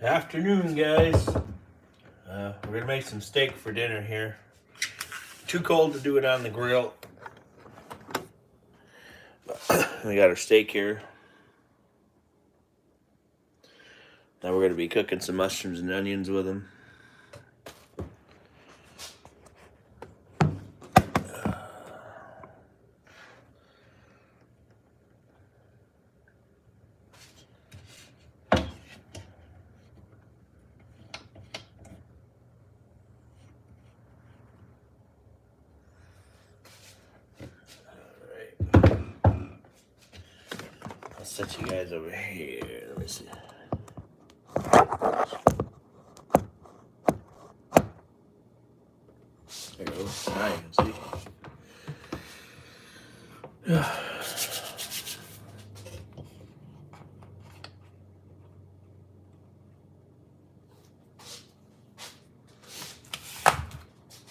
Afternoon, guys. We're gonna make some steak for dinner here. Too cold to do it on the grill. We got our steak here. Now we're gonna be cooking some mushrooms and onions with them. I'll set you guys over here. Let me see. There you go. Now you can see.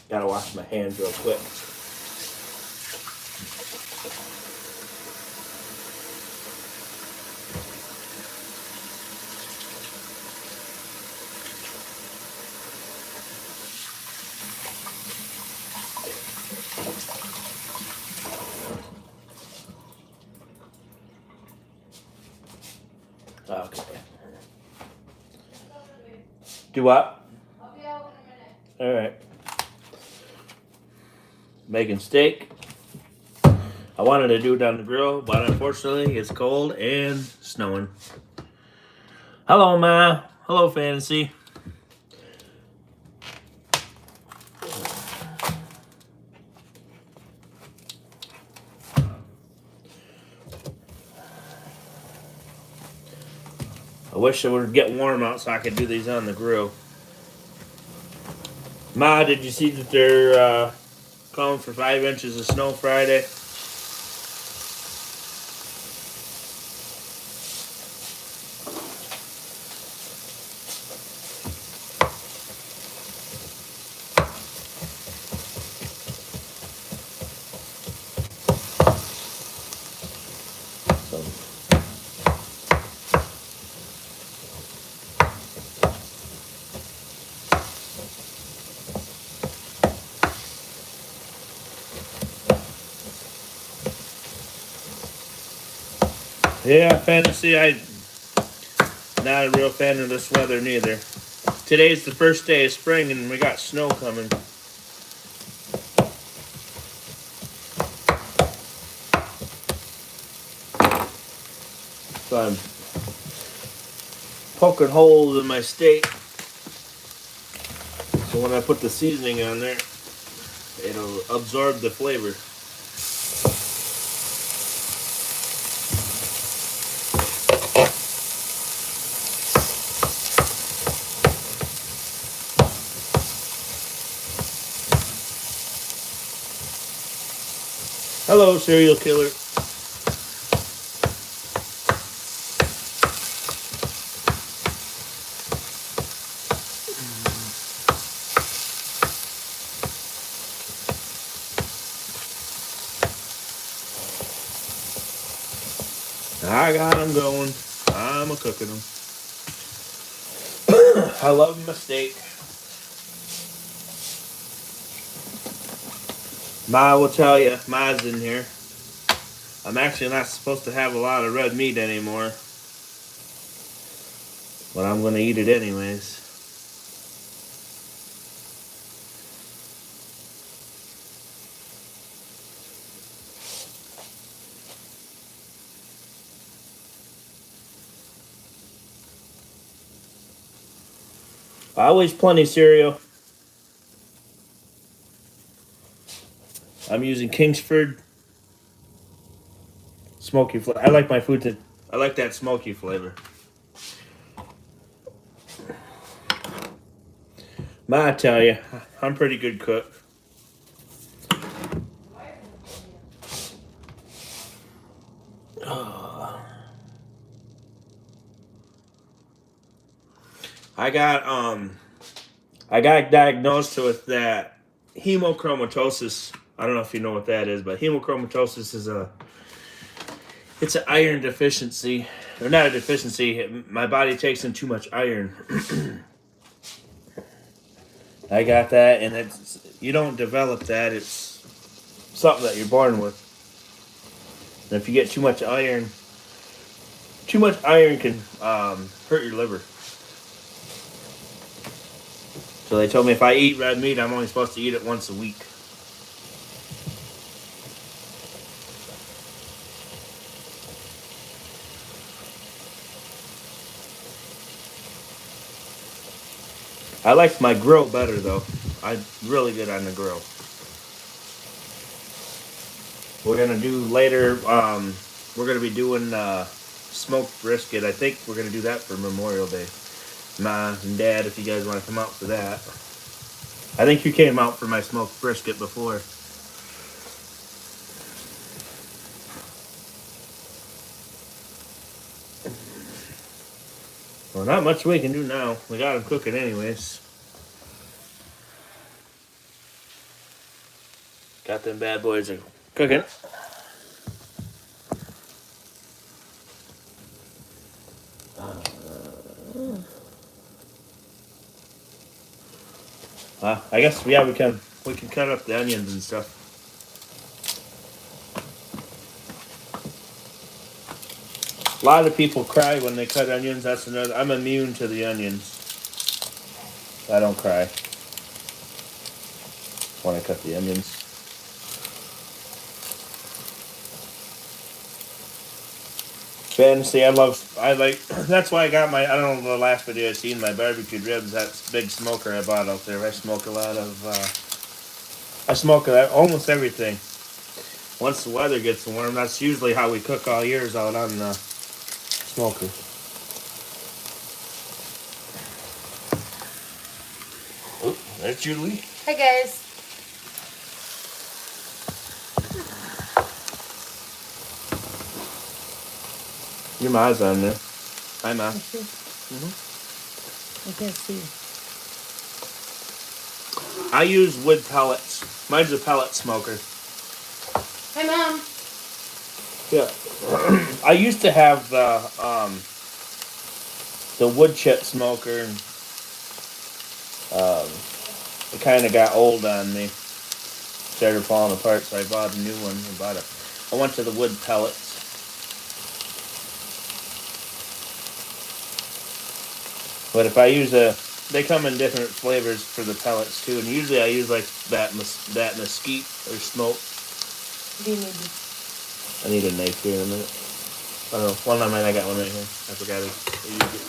Gotta wash my hands real quick. Okay. Do what? I'll be out in a minute. All right. Making steak. I wanted to do it on the grill, but unfortunately it's cold and snowing. Hello, Ma. Hello, Fantasy. I wish it would get warm out so I could do these on the grill. Ma, did you see that they're calling for 5 inches of snow Friday? Yeah, Fantasy, I'm not a real fan of this weather neither. Today's the first day of spring and we got snow coming. So I'm poking holes in my steak. So when I put the seasoning on there, it'll absorb the flavor. Hello, serial killer. I got them going. I'm a cooking them. I love my steak. Ma will tell you, Ma's in here. I'm actually not supposed to have a lot of red meat anymore. But I'm going to eat it anyways. Always plenty cereal. I'm using Kingsford smoky flavor. I like my food to. I like that smoky flavor. Ma, I tell you, I'm a pretty good cook. I got diagnosed with that hemochromatosis. I don't know if you know what that is, but hemochromatosis is it's an iron deficiency, or not a deficiency. My body takes in too much iron. I got that, and it's you don't develop that. It's something that you're born with. And if you get too much iron can hurt your liver. So they told me if I eat red meat, I'm only supposed to eat it once a week. I like my grill better though. I'm really good on the grill. We're gonna do later. We're gonna be doing smoked brisket. I think we're gonna do that for Memorial Day. Ma and Dad, if you guys want to come out for that. I think you came out for my smoked brisket before. Well, not much we can do now. We got them cooking anyways. Got them bad boys are cooking. I guess yeah, we can cut up the onions and stuff. A lot of people cry when they cut onions. That's another. I'm immune to the onions. I don't cry when I cut the onions. Fantasy, I like. That's why I got my. I don't know the last video I seen my barbecued ribs. That big smoker I bought out there. I smoke a lot of. I smoke almost everything. Once the weather gets warm, that's usually how we cook all years out on the smoker. Oh, there's Julie. Hi guys. Your ma's on there. Hi, Ma. I can't see. I use wood pellets. Mine's a pellet smoker. Hi Mom. Yeah. I used to have the wood chip smoker, and it kind of got old on me. Started falling apart, so I bought a new one. I went to the wood pellets. But if I use they come in different flavors for the pellets too, and usually I use like that mesquite or smoke. Do you need I need a knife here in a minute. I don't know. One of mine, I got one right here. I forgot it. I used it.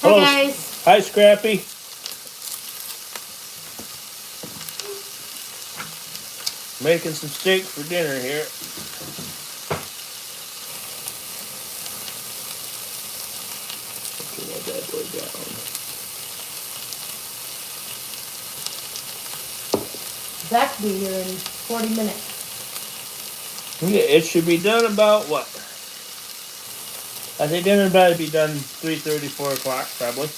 Hi Hello. guys. Hi, Scrappy. Making some steak for dinner here. Put that bad boy down. Zach will be here in 40 minutes. Yeah, it should be done about what? I think dinner better be done 3:30, 4 o'clock probably.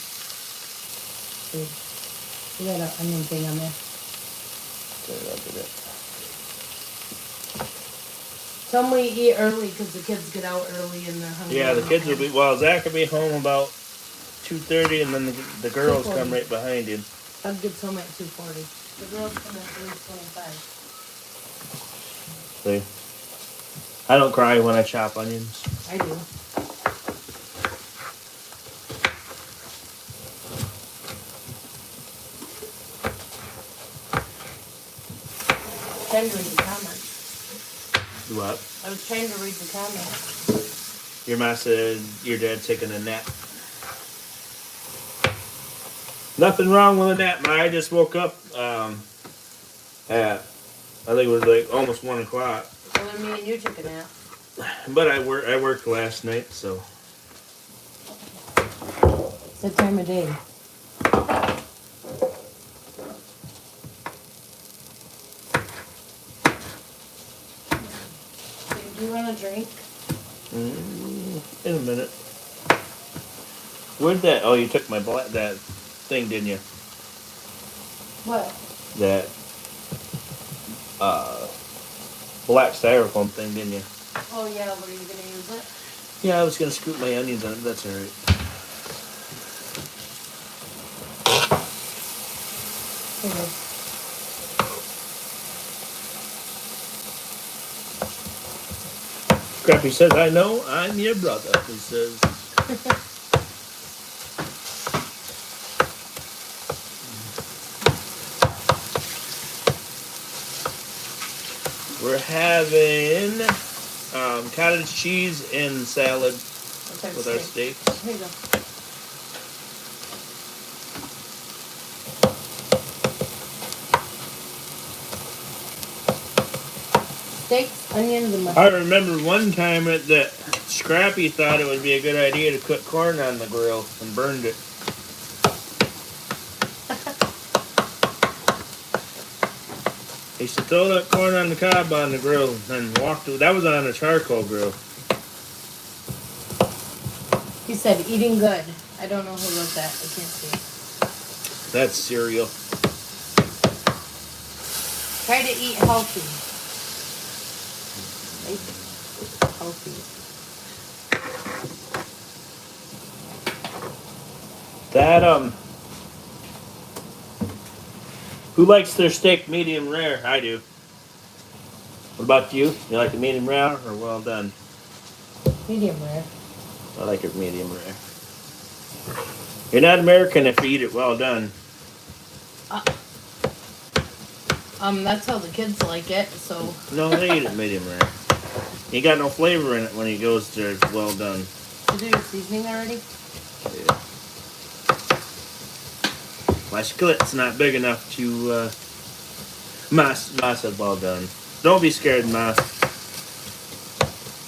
We got an onion thing on there. Look at it. Tell them we eat early because the kids get out early and they're hungry. Yeah, the kids will be. Well, Zach will be home about 2:30, and then the girls 2:40. come right behind him. I'll get some at 2:40. The girls come at 3:25. See, I don't cry when I chop onions. I do. Trying to read the comments. What? I was trying to read the comments. Your mom said your dad's taking a nap. Nothing wrong with a nap, man. I just woke up at, I think it was like almost 1 o'clock. So then me and you took a nap. But I worked last night, so. It's the time of day. Do you want a drink? In a minute. Where'd that? Oh, you took my that thing, didn't you? What? that black styrofoam thing, didn't you? Oh yeah, were you gonna use it? Yeah, I was gonna scoop my onions on it. That's all right. Okay. Scrappy says, "I know I'm your brother." He says. We're having cottage cheese and salad with our steaks. Here you go. Steaks, onions, and I mustard. remember one time that Scrappy thought it would be a good idea to cook corn on the grill and burned it. He used to throw that corn on the cob on the grill and walked. That was on a charcoal grill. He said, eating good. I don't know who wrote that. I can't see. That's cereal. Try to eat healthy. Healthy. That who likes their steak medium rare? I do. What about you? You like it medium rare or well done? Medium rare. I like it medium rare. You're not American if you eat it well done. That's how the kids like it, so. No, they eat it medium rare. You got no flavor in it when he goes to well done. Did you do your seasoning already? Yeah. My skillet's not big enough to, Ma said well done. Don't be scared, Ma.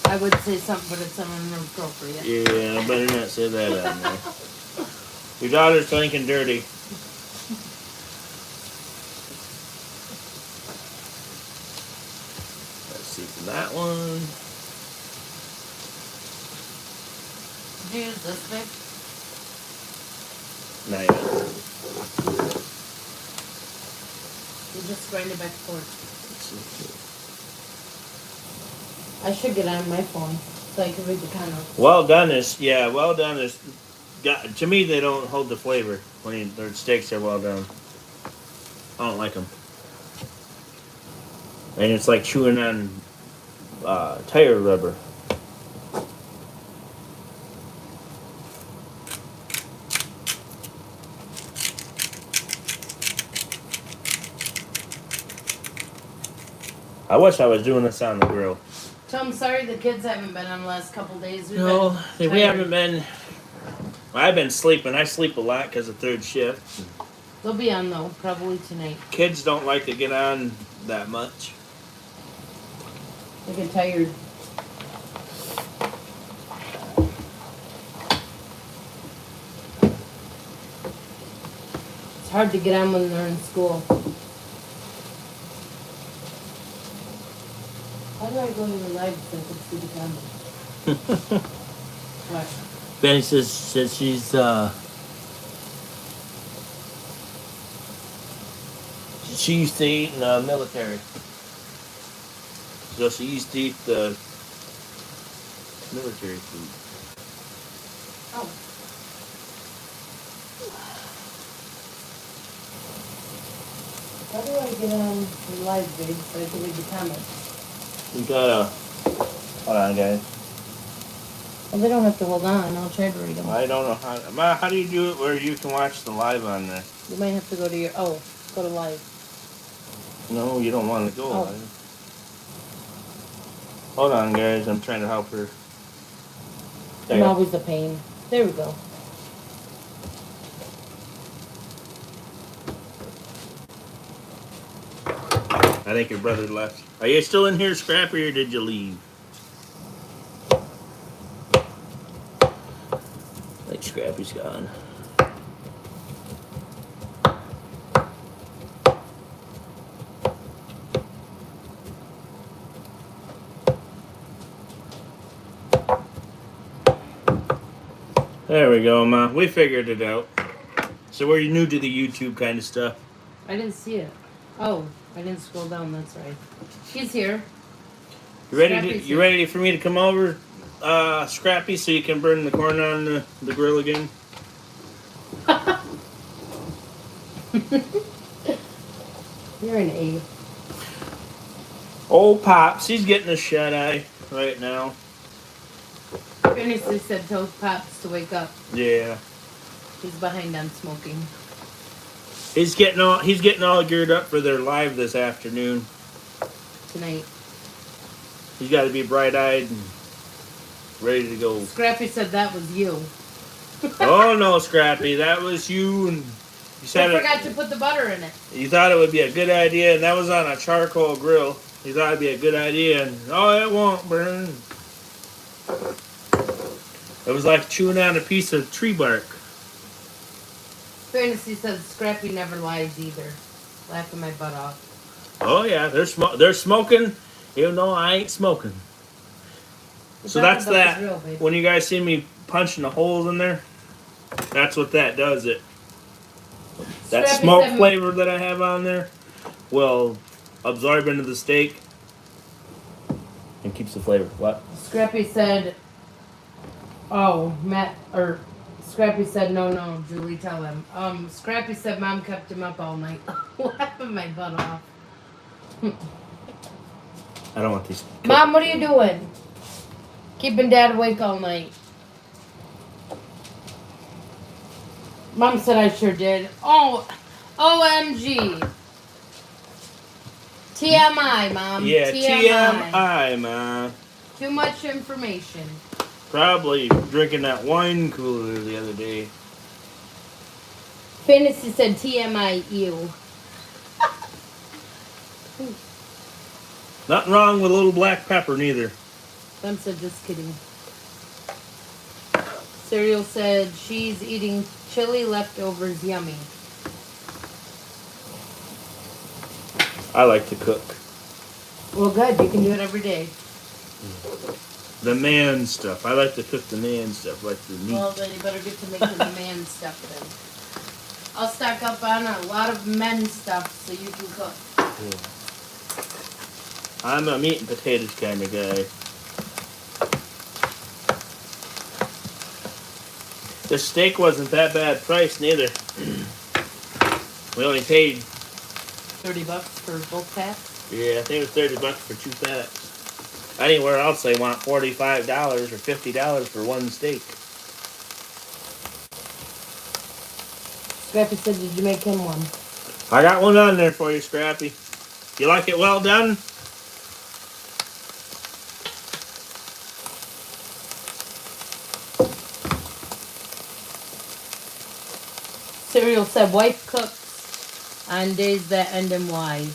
I would say something, but it's inappropriate. Yeah, I better not say that on there. Your daughter's thinking dirty. Let's see for that one. Did you use this big? Not yet. You just grind it back and forth. Let's see. I should get on my phone so I can read the comments. Well done is to me they don't hold the flavor when their steaks are well done. I don't like them, and it's like chewing on tire rubber. I wish I was doing this on the grill. So I'm sorry the kids haven't been on the last couple days. No, we haven't been. I've been sleeping. I sleep a lot because of third shift. They'll be on though, probably tonight. Kids don't like to get on that much. They get tired. It's hard to get on when they're in school. How do I go to the live so I can see the comments? What? Benny says she used to eat in the military. So she used to eat the military food. Oh. How do I get on the live vid so I can read the comments? You gotta. Hold on, guys. Well, they don't have to hold on. I'll try to read them. I don't know how. Ma, how do you do it where you can watch the live on there? You might have to go to your. Oh, go to live. No, you don't want to go Oh. live. Hold on, guys. I'm trying to help her. There I'm you go. always a pain. There we go. I think your brother left. Are you still in here, Scrappy, or did you leave? I think Scrappy's gone. There we go, Ma. We figured it out. So we're new to the YouTube kind of stuff. I didn't see it. Oh, I didn't scroll down. That's right. He's here. You ready for me to come over, Scrappy, so you can burn the corn on the grill again? You're an ape. Old Pops, he's getting a shut eye right now. Earnestly said tell Pops to wake up. Yeah. He's behind on smoking. He's getting all geared up for their live this afternoon. Tonight. He's got to be bright-eyed and ready to go. Scrappy said that was you. Oh no, Scrappy, that was you. And you said I forgot to put the butter in it. You thought it would be a good idea, and that was on a charcoal grill. You thought it'd be a good idea, and it won't burn. It was like chewing on a piece of tree bark. Fantasy says Scrappy never lies either. Laughing my butt off. Oh yeah, they're smoking, even though I ain't smoking. So that's that. Real, when you guys see me punching the holes in there, that's what that does. That smoke flavor that I have on there will absorb into the steak and keeps the flavor. What? Scrappy said, Scrappy said, no, Julie, tell him. Scrappy said Mom kept him up all night. Laughing my butt off. I don't want these. Mom, what are you doing? Keeping Dad awake all night. Mom said I sure did. Oh, OMG. TMI, Mom. Yeah, TMI, man. Too much information. Probably drinking that wine cooler the other day. Fantasy said TMI, ew. Nothing wrong with a little black pepper, neither. Them said just kidding. Cereal said she's eating chili leftovers, yummy. I like to cook. Well, good. You can do it every day. The man stuff. I like to cook the man stuff, like the meat. Well, then you better get to making the man stuff then. I'll stock up on a lot of men stuff so you can cook. Yeah. I'm a meat and potatoes kind of guy. The steak wasn't that bad price, neither. We only paid $30 for both packs? Yeah, I think it was $30 for 2 packs. Anywhere else they want $45 or $50 for one steak. Scrappy said, did you make him one? I got one on there for you, Scrappy. You like it well done? Cereal said, wife cooks on days that end in Y.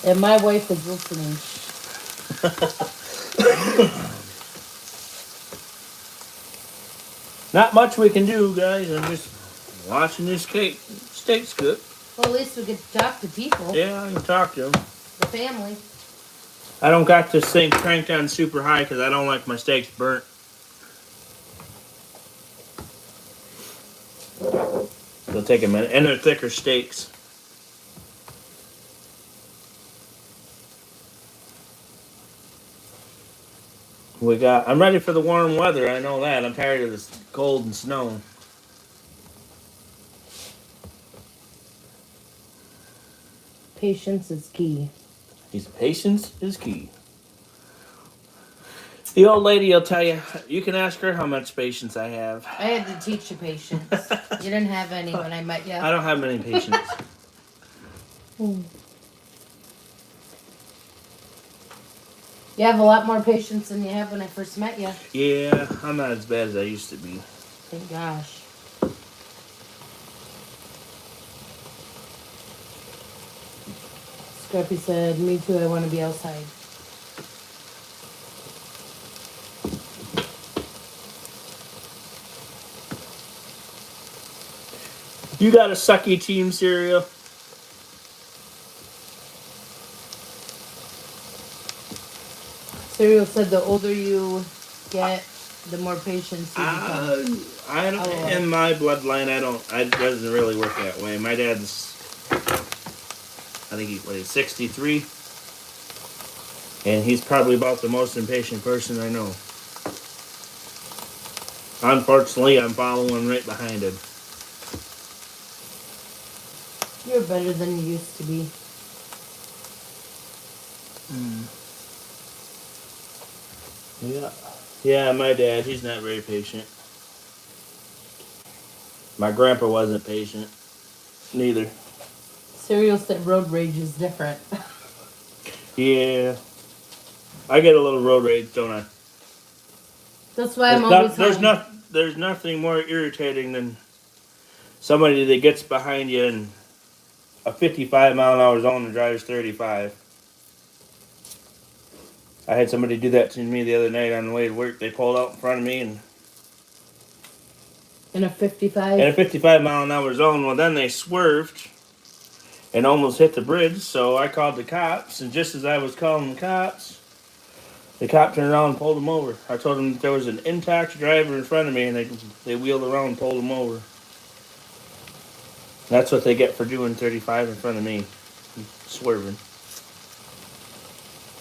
And my wife is listening. Not much we can do, guys. I'm just watching this steaks cook. Well, at least we get to talk to people. Yeah, I can talk to them. The family. I don't got this thing cranked on super high because I don't like my steaks burnt. It'll take a minute. And they're thicker steaks. I'm ready for the warm weather. I know that. I'm tired of this cold and snow. Patience is key. Patience is key. The old lady will tell you, you can ask her how much patience I have. I had to teach you patience. You didn't have any when I met you. I don't have many patience. You have a lot more patience than you have when I first met you. Yeah, I'm not as bad as I used to be. Thank gosh. Scrappy said, me too, I want to be outside. You got a sucky team, Cereal? Cereal said the older you get, The more patience you become. I don't, in my bloodline, it doesn't really work that way. My dad's, I think he's 63, and he's probably about the most impatient person I know. Unfortunately, I'm following right behind him. You're better than you used to be. Yeah. Yeah, my dad, he's not very patient. My grandpa wasn't patient. Neither. Serial said road rage is different. Yeah. I get a little road rage, don't I? That's why I'm always There's nothing more irritating than somebody that gets behind you in a 55-mile-an-hour zone and drives 35. I had somebody do that to me the other night on the way to work. They pulled out in front of me and in a 55. in a 55-mile-an-hour zone. Well, then they swerved and almost hit the bridge. So I called the cops, and just as I was calling the cop turned around and pulled him over. I told him there was an intact driver in front of me, and they wheeled around and pulled him over. That's what they get for doing 35 in front of me, swerving.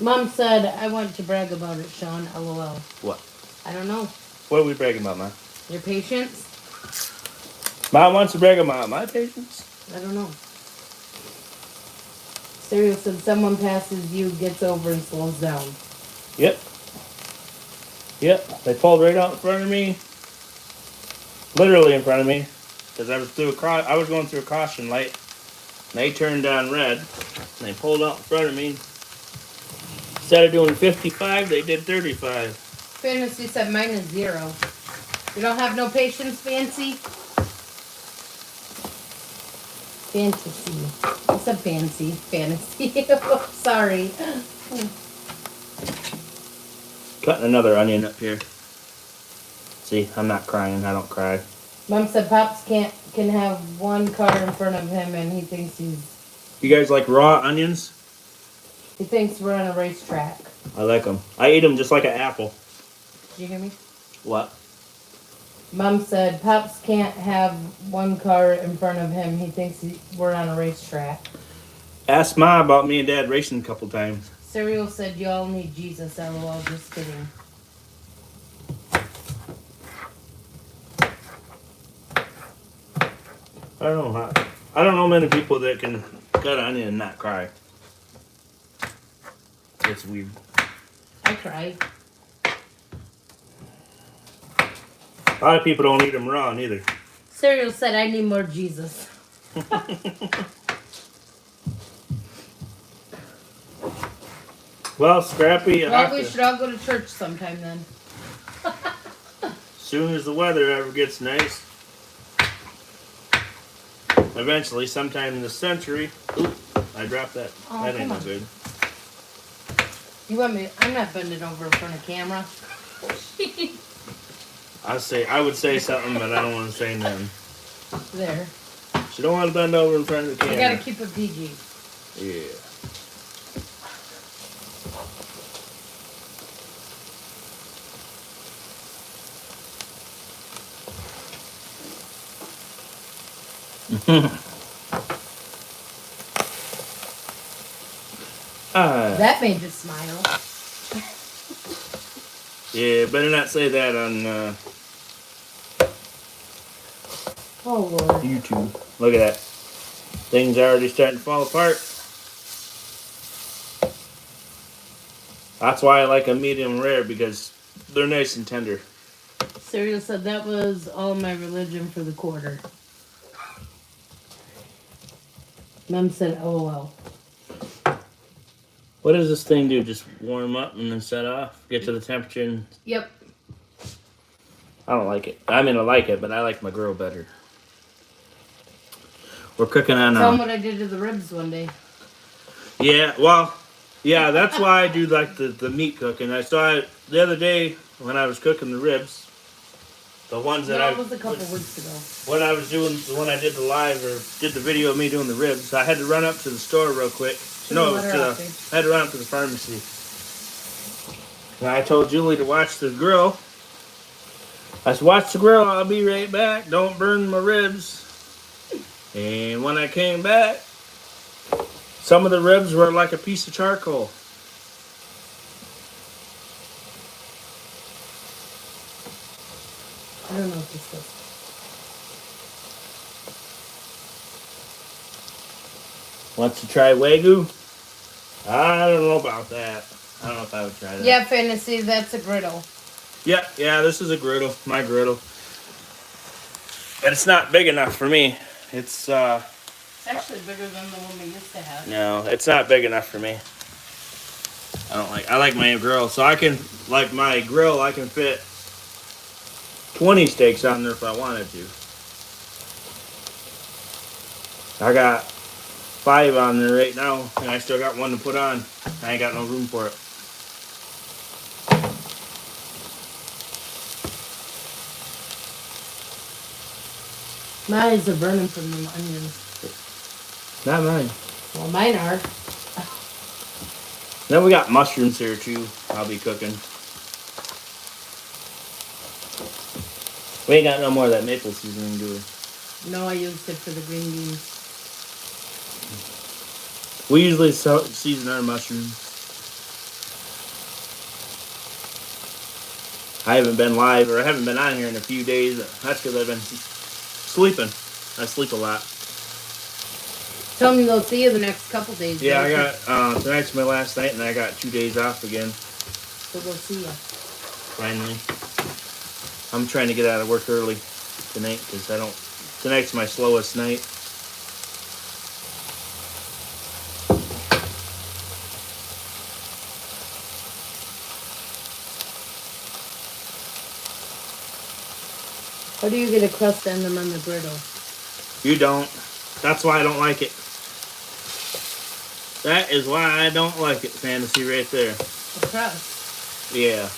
Mom said, I want to brag about it, Sean. LOL. What? I don't know. What are we bragging about, Mom? Your patience? Mom wants to brag about my patience? I don't know. Serial said, someone passes you, gets over, and slows down. Yep. They pulled right out in front of me. Literally in front of me. Because I was going through a caution light. And they turned on red. And they pulled out in front of me. Instead of doing 55, they did 35. Fantasy said mine is 0. You don't have no patience, Fancy? Fantasy. I said fancy. Fantasy. Sorry. Cutting another onion up here. See, I'm not crying. I don't cry. Mom said Pops can have one car in front of him and he thinks You guys like raw onions? He thinks we're on a racetrack. I like them. I eat them just like an apple. Did you hear me? What? Mom said Pops can't have one car in front of him. He thinks we're on a racetrack. Ask Ma about me and Dad racing a couple times. Serial said you all need Jesus. LOL. Just kidding. I don't know many people that can cut onion and not cry. It's weird. I cried. A lot of people don't eat them raw neither. Serial said I need more Jesus. Well, Scrappy, well, we should all go to church sometime then. Soon as the weather ever gets nice. Eventually, sometime in the century. Oop, I dropped that. Oh, that ain't no good. You want me? I'm not bending over in front of camera. I would say something, but I don't want to say nothing. There. You don't want to bend over in front of the camera. You gotta keep it PG. Yeah. That made you smile. Yeah, better not say that on Oh Lord. YouTube. Look at that. Things are already starting to fall apart. That's why I like a medium rare, because they're nice and tender. Serial said that was all my religion for the quarter. Mom said, LOL. What does this thing do? Just warm up and then set off? Get to the temperature and... Yep. I don't like it. I mean, I like it, but I like my grill better. We're cooking on... Tell them what I did to the ribs one day. Yeah, well... Yeah, that's why I do like the meat cooking. I saw it the other day when I was cooking the ribs. The ones that it was a couple weeks ago. When I was doing... When I did the live or did the video of me doing the ribs, I had to run up to the store real quick. No, it was I had to run up to the pharmacy. And I told Julie to watch the grill. I said, watch the grill. I'll be right back. Don't burn my ribs. And when I came back, some of the ribs were like a piece of charcoal. I don't know what this is. Want to try Wagyu? I don't know about that. I don't know if I would try that. Yeah, Fantasy, that's a griddle. Yeah, this is a griddle. My griddle. And it's not big enough for me. It's It's actually bigger than the one we used to have. no, it's not big enough for me. I like my grill, so I can my grill. I can fit 20 steaks on there if I wanted to. I got 5 on there right now, and I still got one to put on. I ain't got no room for it. My eyes are burning from them onions. Not mine. Well, mine are. Then we got mushrooms here too. I'll be cooking. We ain't got no more of that maple seasoning, do we? No, I used it for the green beans. We usually season our mushrooms. I haven't been live, or I haven't been on here in a few days. That's because I've been sleeping. I sleep a lot. Tell me they'll see you the next couple days. Yeah, I got, tonight's my last night, and I got 2 days off again. So they'll see you. Finally. I'm trying to get out of work early tonight, because tonight's my slowest night. How do you get a crust on them on the griddle? You don't. That's why I don't like it. That is why I don't like it, Fantasy, right there. The crust? Yeah.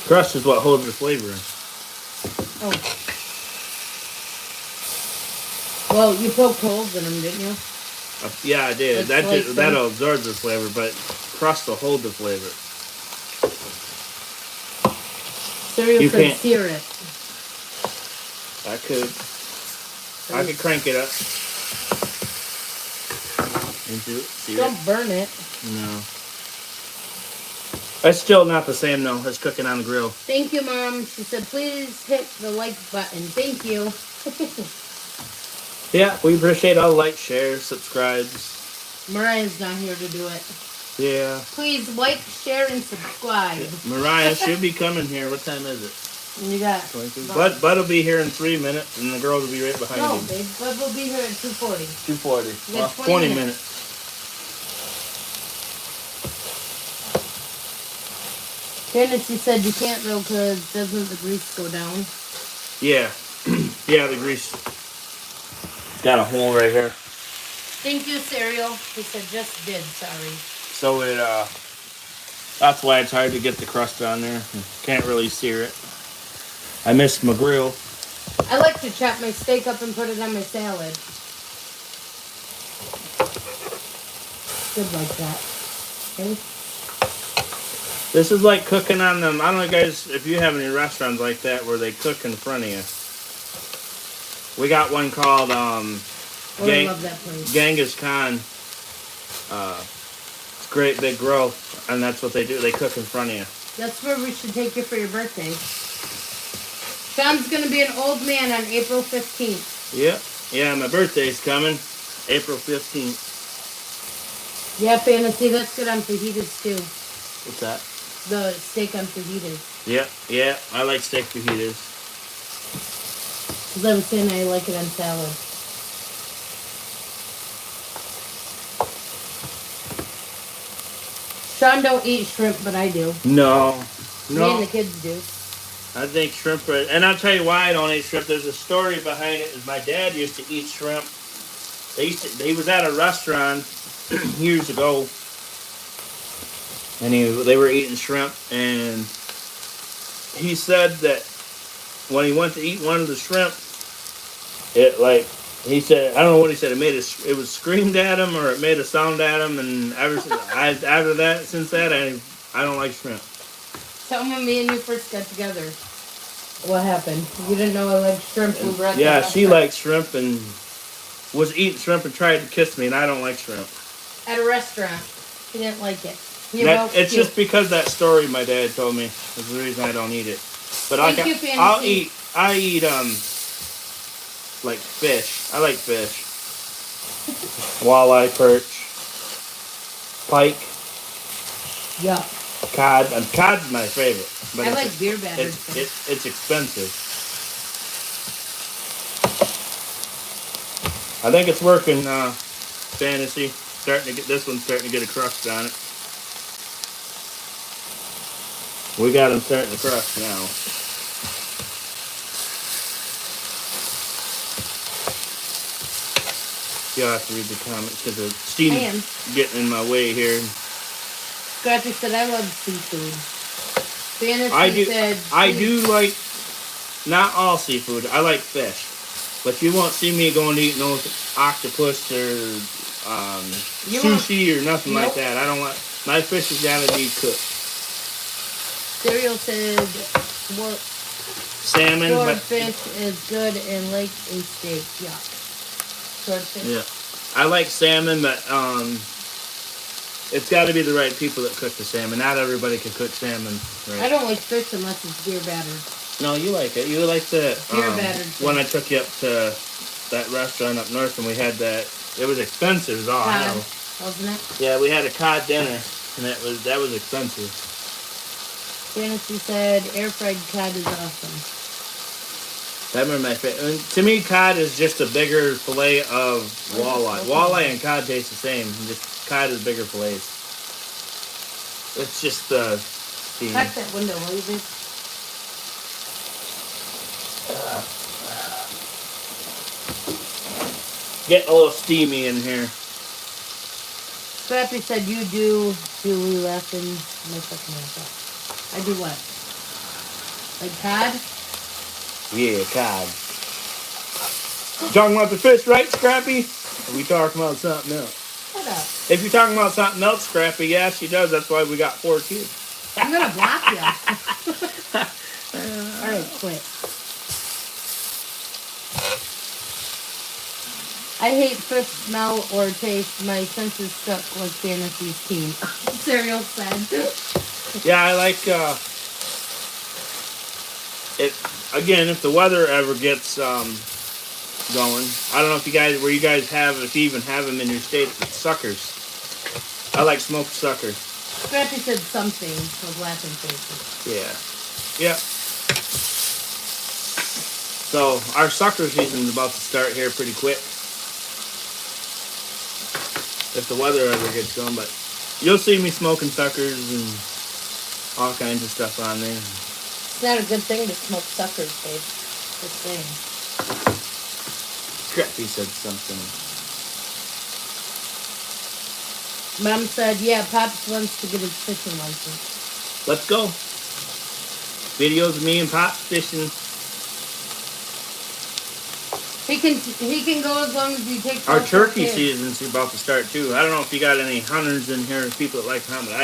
Crust is what holds the flavor in. Oh. Well, you poked holes in them, didn't you? Yeah, I did. That'll absorb the flavor, but crust will hold the flavor. Cereal said sear it. I could crank it up. Don't burn it. No. It's still not the same though as cooking on the grill. Thank you, Mom. She said, please hit the like button. Thank you. Yeah, we appreciate all the likes, shares, subscribes. Mariah's not here to do it. Yeah. Please like, share, and subscribe. Mariah should be coming here. What time is it? You got Bud will be here in 3 minutes, and the girls will be right behind him. No, babe. Bud will be here at 2:40. 2:40. Well, 20 minutes. Fantasy said you can't though, because doesn't the grease go down? Yeah. Yeah, the grease. Got a hole right here. Thank you, Cereal. He said just did, sorry. So that's why it's hard to get the crust on there. Can't really sear it. I missed my grill. I like to chop my steak up and put it on my salad. Good like that. Okay. This is like cooking on them. I don't know, guys, if you have any restaurants like that where they cook in front of you. We got one called I love that place. Genghis Khan. It's a great big grill, and that's what they do. They cook in front of you. That's where we should take you for your birthday. Sean's going to be an old man on April 15th. Yep. Yeah, my birthday's coming. April 15th. Yeah, Fantasy, that's good on fajitas too. What's that? The steak on fajitas. Yeah. I like steak fajitas. Because I was saying I like it on salad. Sean don't eat shrimp, but I do. No. Me and the kids do. I think shrimp, and I'll tell you why I don't eat shrimp. There's a story behind it. Is my dad used to eat shrimp. He was at a restaurant years ago, and they were eating shrimp, and he said that when he went to eat one of the shrimp, he said, I don't know what he said. It was screamed at him, or it made a sound at him, and since that, I don't like shrimp. Tell me when me and you first got together. What happened? You didn't know I like shrimp food right Yeah, there. she likes shrimp and was eating shrimp and tried to kiss me, and I don't like shrimp. At a restaurant. He didn't like it. It's just because that story my dad told me is the reason I don't eat it. But Thank you, Fantasy. I eat like fish. I like fish. Walleye, perch, pike, Yeah. cod. And cod's my favorite. But I like beer battered fish. It's expensive. I think it's working, Fantasy. This one's starting to get a crust on it. We got them starting to crust now. You'll have to read the comments because the steam's getting in my way here. Scrappy said, I love seafood. Fantasy said... I do like, not all seafood. I like fish. But you won't see me going to eat no octopus or sushi or nothing like that. I don't want... My fish has got to be cooked. Cereal said... Salmon. Swordfish is good and like a steak. Yuck. Swordfish. Yeah. I like salmon, but it's got to be the right people that cook the salmon. Not everybody can cook salmon. Right? I don't like fish unless it's beer battered. No, you like it. You like the beer battered fish. When I took you up to that restaurant up north and we had that. It was expensive as all hell. Wasn't it? Yeah, we had a cod dinner and that was expensive. Fantasy said air fried cod is awesome. I remember my favorite. To me, cod is just a bigger fillet of walleye. Walleye and cod taste the same. Just cod is bigger fillets. It's just the. Cut that window, will you, babe? Getting a little steamy in here. Scrappy said you do. Julie laughing my fucking ass off. I do what? Like cod? Yeah, cod. You talking about the fish, right, Scrappy? Or are we talking about something else? Shut up. If you're talking about something else, Scrappy, yeah, she does. That's why we got 4 kids. I'm gonna block you. Alright, quit. I hate fish smell or taste. My senses stuck like Fantasy's team. Cereal said. Yeah, I like it. Again, if the weather ever gets going, I don't know if you even have them in your state, but suckers. I like smoked sucker. Scrappy said something with laughing faces. Yeah. Yep. So our sucker season's about to start here pretty quick. If the weather ever gets going, but you'll see me smoking suckers and all kinds of stuff on there. It's not a good thing to smoke suckers, babe. Just saying. Scrappy said something. Mom said, yeah, Pops wants to get his fishing license. Let's go. Videos of me and Pops fishing. He can go as long as he takes. Our turkey season's about to start too. I don't know if you got any hunters in here, people that like to hunt, but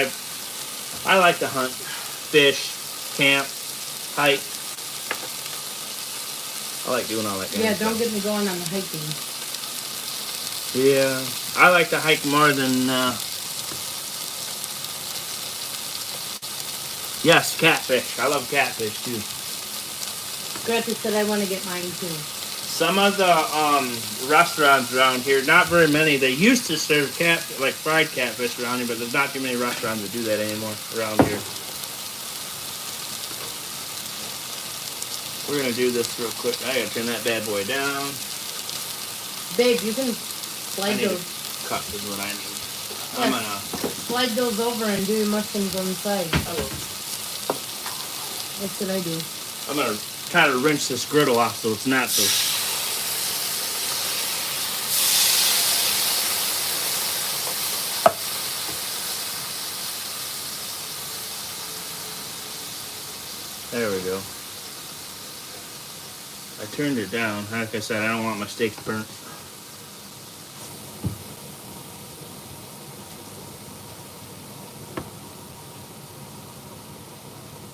I like to hunt, fish, camp, hike. I like doing all that kind of stuff. Yeah, don't get me going on the hiking. Yeah, I like to hike more than. Yes, catfish. I love catfish too. Greta said I want to get mine too. Some of the restaurants around here, not very many, they used to serve fried catfish around here, but there's not too many restaurants that do that anymore around here. We're going to do this real quick. I got to turn that bad boy down. Babe, you can slide those. Cut is what I need. Yes. I'm going to slide those over and do your mushrooms on the side. Oh. That's what I do. I'm going to kind of rinse this griddle off so it's not so. There we go. I turned it down. Like I said, I don't want my steaks burnt.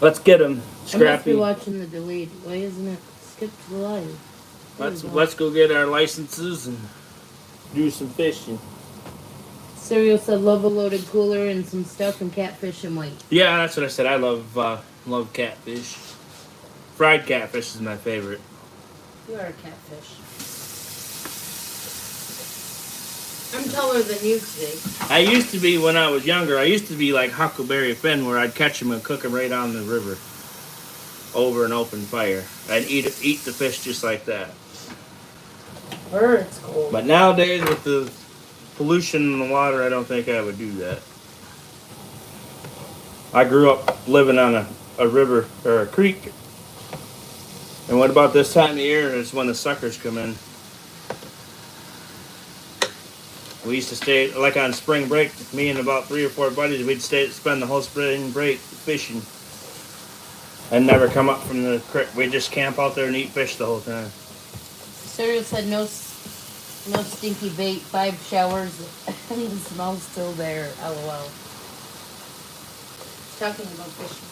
Let's get them, I must be Scrappy. watching the delayed. Why isn't it skipped to the live? Let's go get our licenses and do some fishing. Cereal said love a loaded cooler and some stuff and catfish and white. Yeah, that's what I said. I love catfish. Fried catfish is my favorite. You are a catfish. I'm taller than you today. I used to be, when I was younger, I used to be like Huckleberry Finn, where I'd catch them and cook them right on the river over an open fire. I'd eat the fish just like that. It's cold. But nowadays, with the pollution in the water, I don't think I would do that. I grew up living on a river or a creek. And what about this time of year is when the suckers come in. We used to stay, like on spring break, me and about 3 or 4 buddies, we'd spend the whole spring break fishing. And never come up from the creek. We'd just camp out there and eat fish the whole time. Cereal said no stinky bait, 5 showers, and the smell's still there. LOL. Talking about fishing.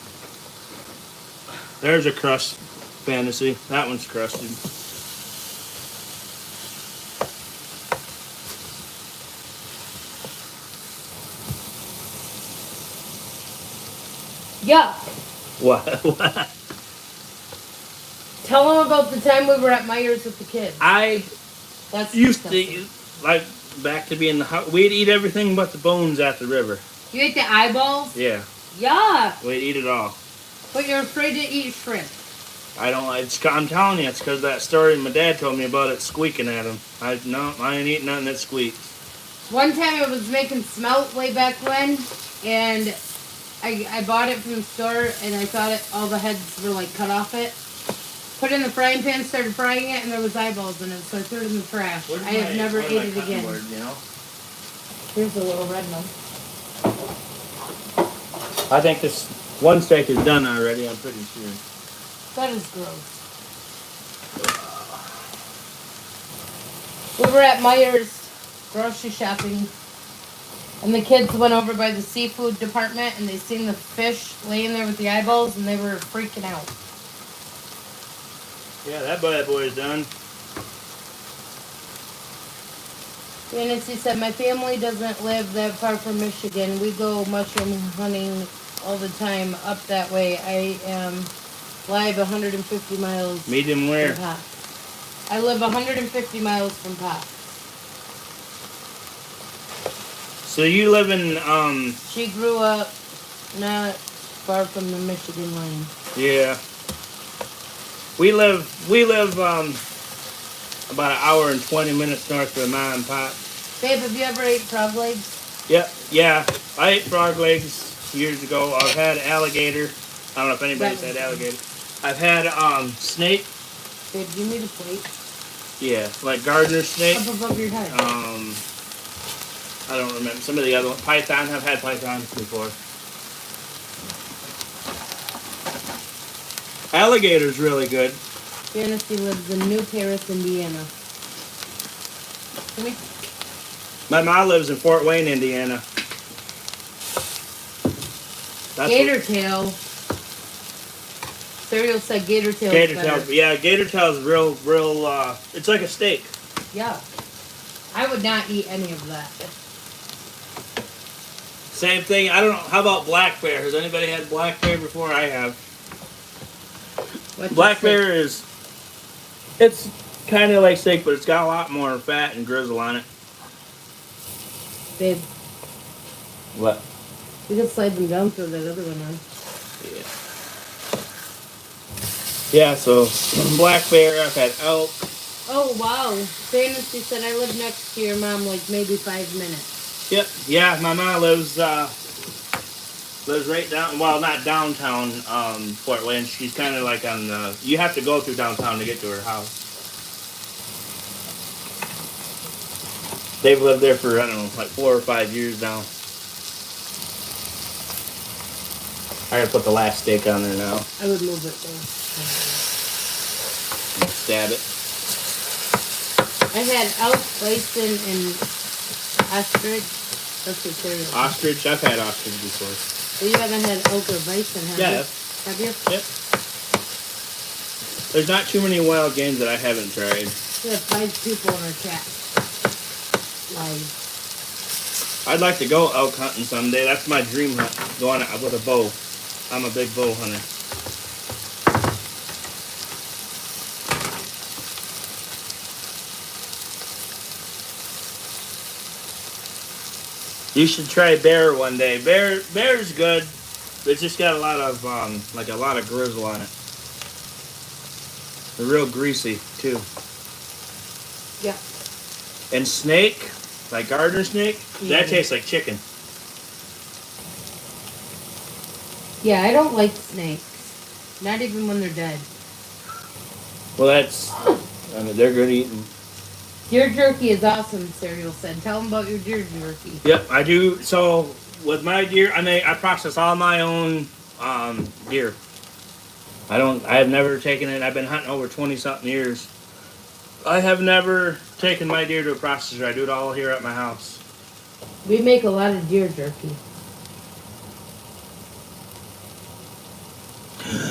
There's a crust fantasy. That one's crusted. Yeah. What? Tell them about the time we were at Myers with the kids. I That's used disgusting. to, like, back to being the house, we'd eat everything but the bones at the river. You ate the eyeballs? Yeah. Yeah. We'd eat it all. But you're afraid to eat shrimp. I don't, I'm telling you, it's because that story my dad told me about it squeaking at him. I ain't eating nothing that squeaks. One time I was making smelt way back when, and I bought it from the store, and I thought all the heads were like cut off it. Put it in the frying pan, started frying it, and there was eyeballs in it, so I threw it in the trash. I have never ate it again. Board, you know? Here's a little red one. I think this one steak is done already, I'm pretty sure. That is gross. We were at Myers grocery shopping, and the kids went over by the seafood department, and they seen the fish laying there with the eyeballs, and they were freaking out. Yeah, that bad boy is done. Nancy said, my family doesn't live that far from Michigan. We go mushroom hunting all the time up that way. I am live 150 miles Medium where? from Pop. I live 150 miles from Pop. So you live in, She grew up not far from the Michigan line. yeah. We live about an hour and 20 minutes north of Mom and Pop. Babe, have you ever ate frog legs? Yep, yeah. I ate frog legs years ago. I've had alligator. I don't know if anybody's had alligator. I've had snake. Babe, do you need a plate? Yeah, like gardener snake. Up above your head. I don't remember. Some of the other ones. Python. I've had pythons before. Alligator's really good. Fantasy lives in New Paris, Indiana. Come here. My mom lives in Fort Wayne, Indiana. Gator tail. Cereal said gator tail. Gator tail. Yeah, gator tail is real. It's like a steak. Yeah. I would not eat any of that. Same thing. I don't know. How about black bear? Has anybody had black bear before? I have. Black bear is. It's kind of like steak, but it's got a lot more fat and grizzle on it. Babe, What? we can slide them down through that other one on. Yeah, so black bear, I've had elk. Oh, wow. Fantasy said I live next to your mom, like maybe 5 minutes. Yep, yeah, my mom lives right down, well, not downtown Fort Wayne. She's kind of like on the, you have to go through downtown to get to her house. They've lived there for, I don't know, like 4 or 5 years now. I gotta put the last steak on there now. I would move it there. Stab it. I had elk, bison, and ostrich. That's what cereal. Ostrich, I've had ostrich before. But you haven't had elk or bison, have you? Yeah, Have you? Yep. There's not too many wild games that I haven't tried. We have 5 people in our chat. Live. I'd like to go elk hunting someday. That's my dream hunt. Going out with a bow. I'm a big bow hunter. You should try bear one day. Bear's good. It's just got a lot of like a lot of grizzle on it. They're real greasy too. Yeah. And snake, like gardener snake, that tastes like chicken. Yeah, I don't like snakes. Not even when they're dead. Well, that's, I mean, they're good eating. Deer jerky is awesome, Cereal said. Tell them about your deer jerky. Yep, I do. So with my deer, I process all my own deer. I have never taken it. I've been hunting over 20-something years. I have never taken my deer to a processor. I do it all here at my house. We make a lot of deer jerky.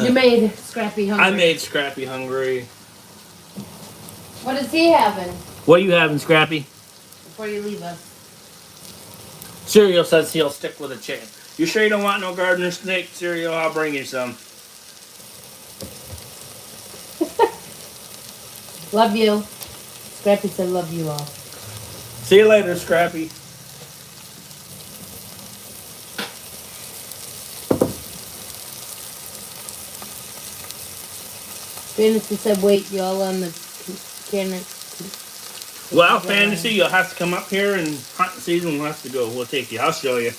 You made Scrappy hungry. I made Scrappy hungry. What is he having? What are you having, Scrappy? Before you leave us. Cereal says he'll stick with a chicken. You sure you don't want no gardener snake cereal? I'll bring you some. Love you. Scrappy said love you all. See you later, Scrappy. Fantasy said wait, y'all on the cannon. Well, Fantasy, you'll have to come up here and hunting season. We'll have to go. We'll take you. I'll show you.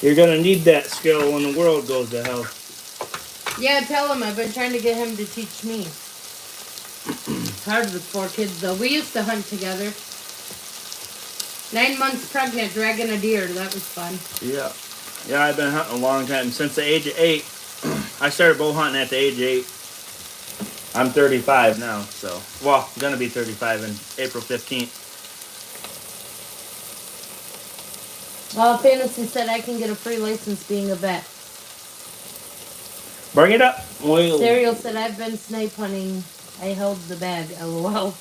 You're going to need that skill when the world goes to hell. Yeah, tell him. I've been trying to get him to teach me. It's hard with 4 kids, though. We used to hunt together. 9 months pregnant, dragging a deer. That was fun. Yeah. Yeah, I've been hunting a long time. Since the age of 8. I started bow hunting at the age of 8. I'm 35 now, so. Well, I'm going to be 35 in April 15th. Fantasy said I can get a free license being a vet. Bring it up. Cereal said I've been snipe hunting. I held the bag. LOL.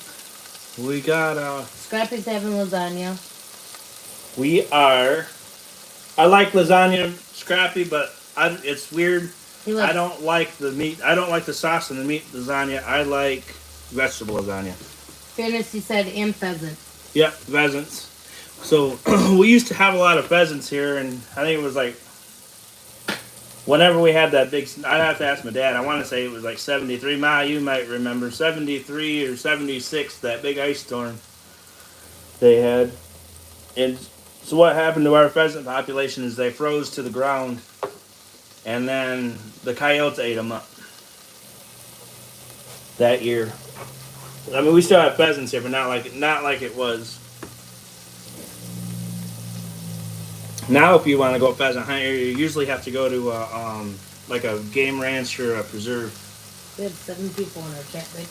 We got, Scrappy's having lasagna. we are. I like lasagna, Scrappy, but it's weird. I don't like the meat. I don't like the sauce and the meat lasagna. I like vegetable lasagna. Fantasy said and pheasant. Yep, pheasants. So we used to have a lot of pheasants here, and I think it was like whenever we had that big. I'd have to ask my dad. I want to say it was like 73. Ma, you might remember 73 or 76. That big ice storm they had, and so what happened to our pheasant population is they froze to the ground. And then the coyotes ate them up that year. I mean, we still have pheasants here, but not like it was. Now, if you want to go pheasant hunting, you usually have to go to like a game ranch or a preserve. We have 7 people in our chat, right?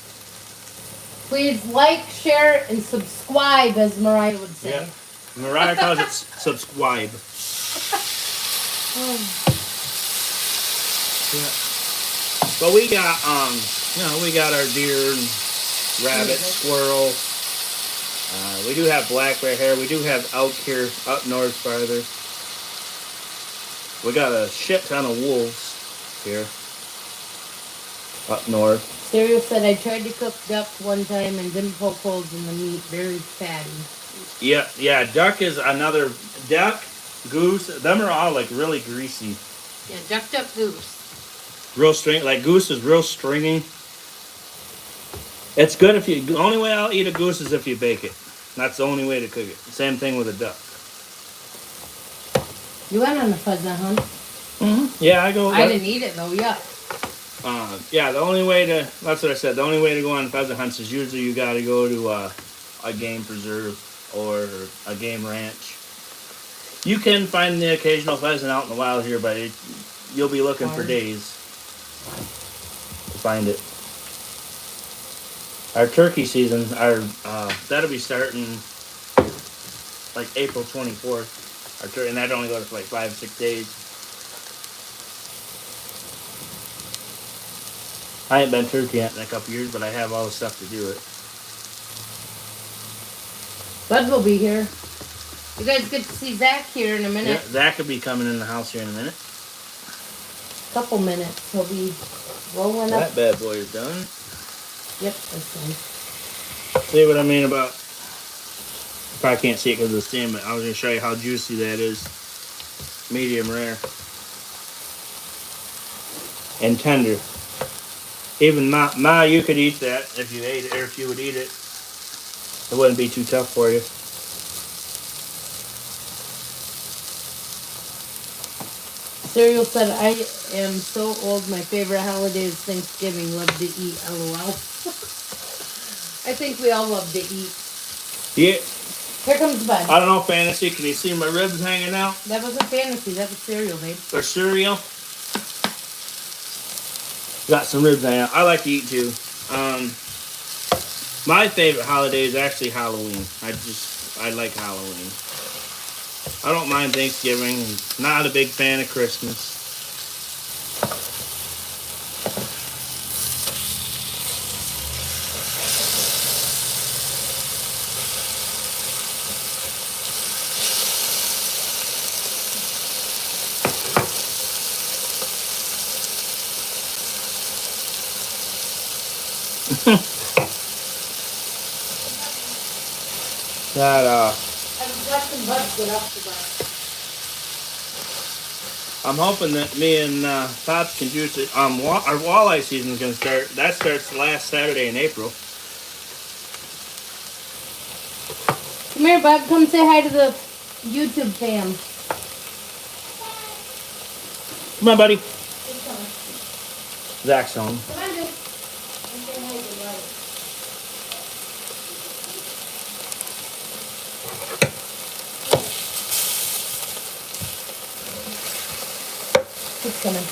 Please like, share, and subscribe, as Mariah would say. Yeah. Mariah calls it subscribe. Yeah. But we got we got our deer and rabbit, squirrel. We do have black bear here. We do have elk here up north farther. We got a shit ton of wolves here up north. Cereal said I tried to cook duck one time and didn't poke holes in the meat. Very fatty. Yeah. Duck is another duck, goose. Them are all like really greasy. Yeah, ducked up goose. Real string, like goose is real stringy. It's good if you. The only way I'll eat a goose is if you bake it. That's the only way to cook it. Same thing with a duck. You went on a pheasant hunt. Mm-hmm. Yeah, I go. I didn't eat it though. Yeah. Yeah, the only way to. That's what I said. The only way to go on pheasant hunts is usually you got to go to a game preserve or a game ranch. You can find the occasional pheasant out in the wild here, but you'll be looking for days to find it. Our turkey season, that'll be starting like April 24th. And that only goes for like 5-6 days. I ain't been turkey hunting in a couple years, but I have all the stuff to do it. Bud will be here. You guys get to see Zach here in a minute. Yeah, Zach will be coming in the house here in a minute. Couple minutes. He'll be rolling up. That bad boy is done. Yep, that's done. See what I mean about... You probably can't see it because of the steam, but I was going to show you how juicy that is. Medium rare. And tender. Even Ma, you could eat that if you ate it, or if you would eat it. It wouldn't be too tough for you. Cereal said, I am so old, my favorite holiday is Thanksgiving. Love to eat, LOL. I think we all love to eat. Yeah. Here comes Bud. I don't know, Fantasy. Can you see my ribs hanging out? That wasn't fantasy, that was cereal, babe. Or cereal? Got some ribs hanging out. I like to eat too. My favorite holiday is actually Halloween. I like Halloween. I don't mind Thanksgiving. Not a big fan of Christmas. I'm hoping that me and Pops can juice it. Our walleye season is going to start. That starts last Saturday in April. Come here, Bud. Come say hi to the YouTube fam. Come on, buddy. Zach's home. Come on, dude. Say hi to Bud. It's coming.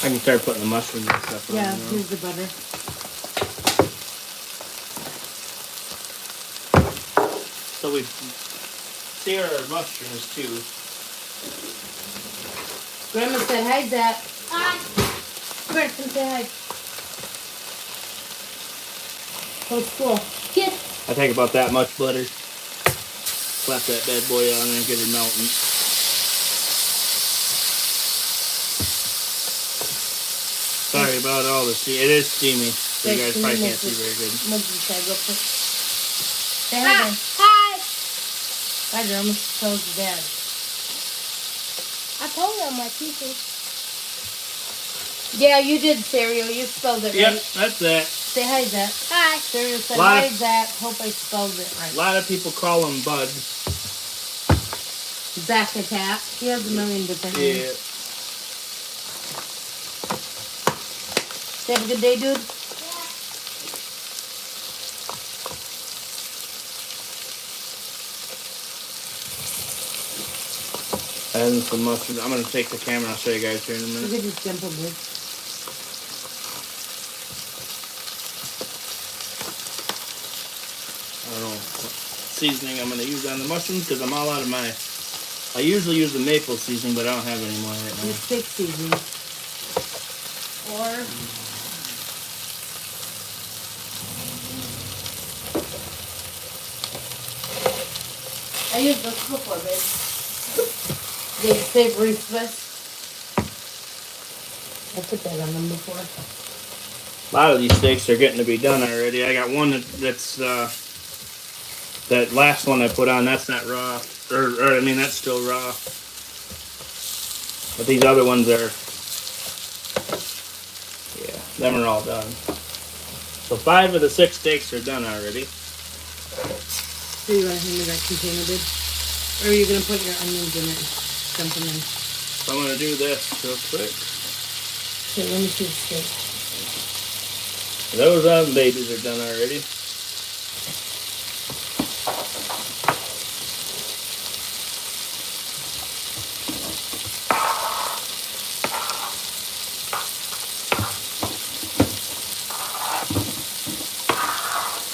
I can start putting the mushrooms and stuff on. Yeah, Now. here's the butter. So we sear our mushrooms too. Grandma said hi, Zach. Hi. Come here, come say hi. How's school? Kiss. I take about that much butter. Slap that bad boy on and get it melting. Sorry about all the steam. It is steamy, so you guys probably can't see very good. Say hi. Hi. Hi, Grandma. Tell us your dad. I told you on my teacher. Yeah, you did, Cereal. You spelled it Yep, right. that's that. Say hi, Zach. Hi. Cereal said Lot hi, of- Zach. Hope I spelled it A right. lot of people call him Bud. Zach Attack. He has a million different names. Yeah. Say have a good day, dude. And some mustard. I'm going to take the camera. I'll show you guys here in a Look minute. at this simple, dude. I don't know what seasoning I'm going to use on the mushrooms because I'm all out of my... I usually use the maple seasoning, but I don't have any more right now. Your steak seasoning. Or I use this before, babe. The savory Swiss. I put that on them before. A lot of these steaks are getting to be done already. I got one that's that last one I put on. That's not raw, or I mean that's still raw. But these other ones are, yeah, them are all done. So 5 of the 6 steaks are done already. So you want to hand me that container, babe? Or are you gonna put your onions in it? Dump them in. So I'm gonna do this real quick. Okay, let me see the steak. Those babies are done already.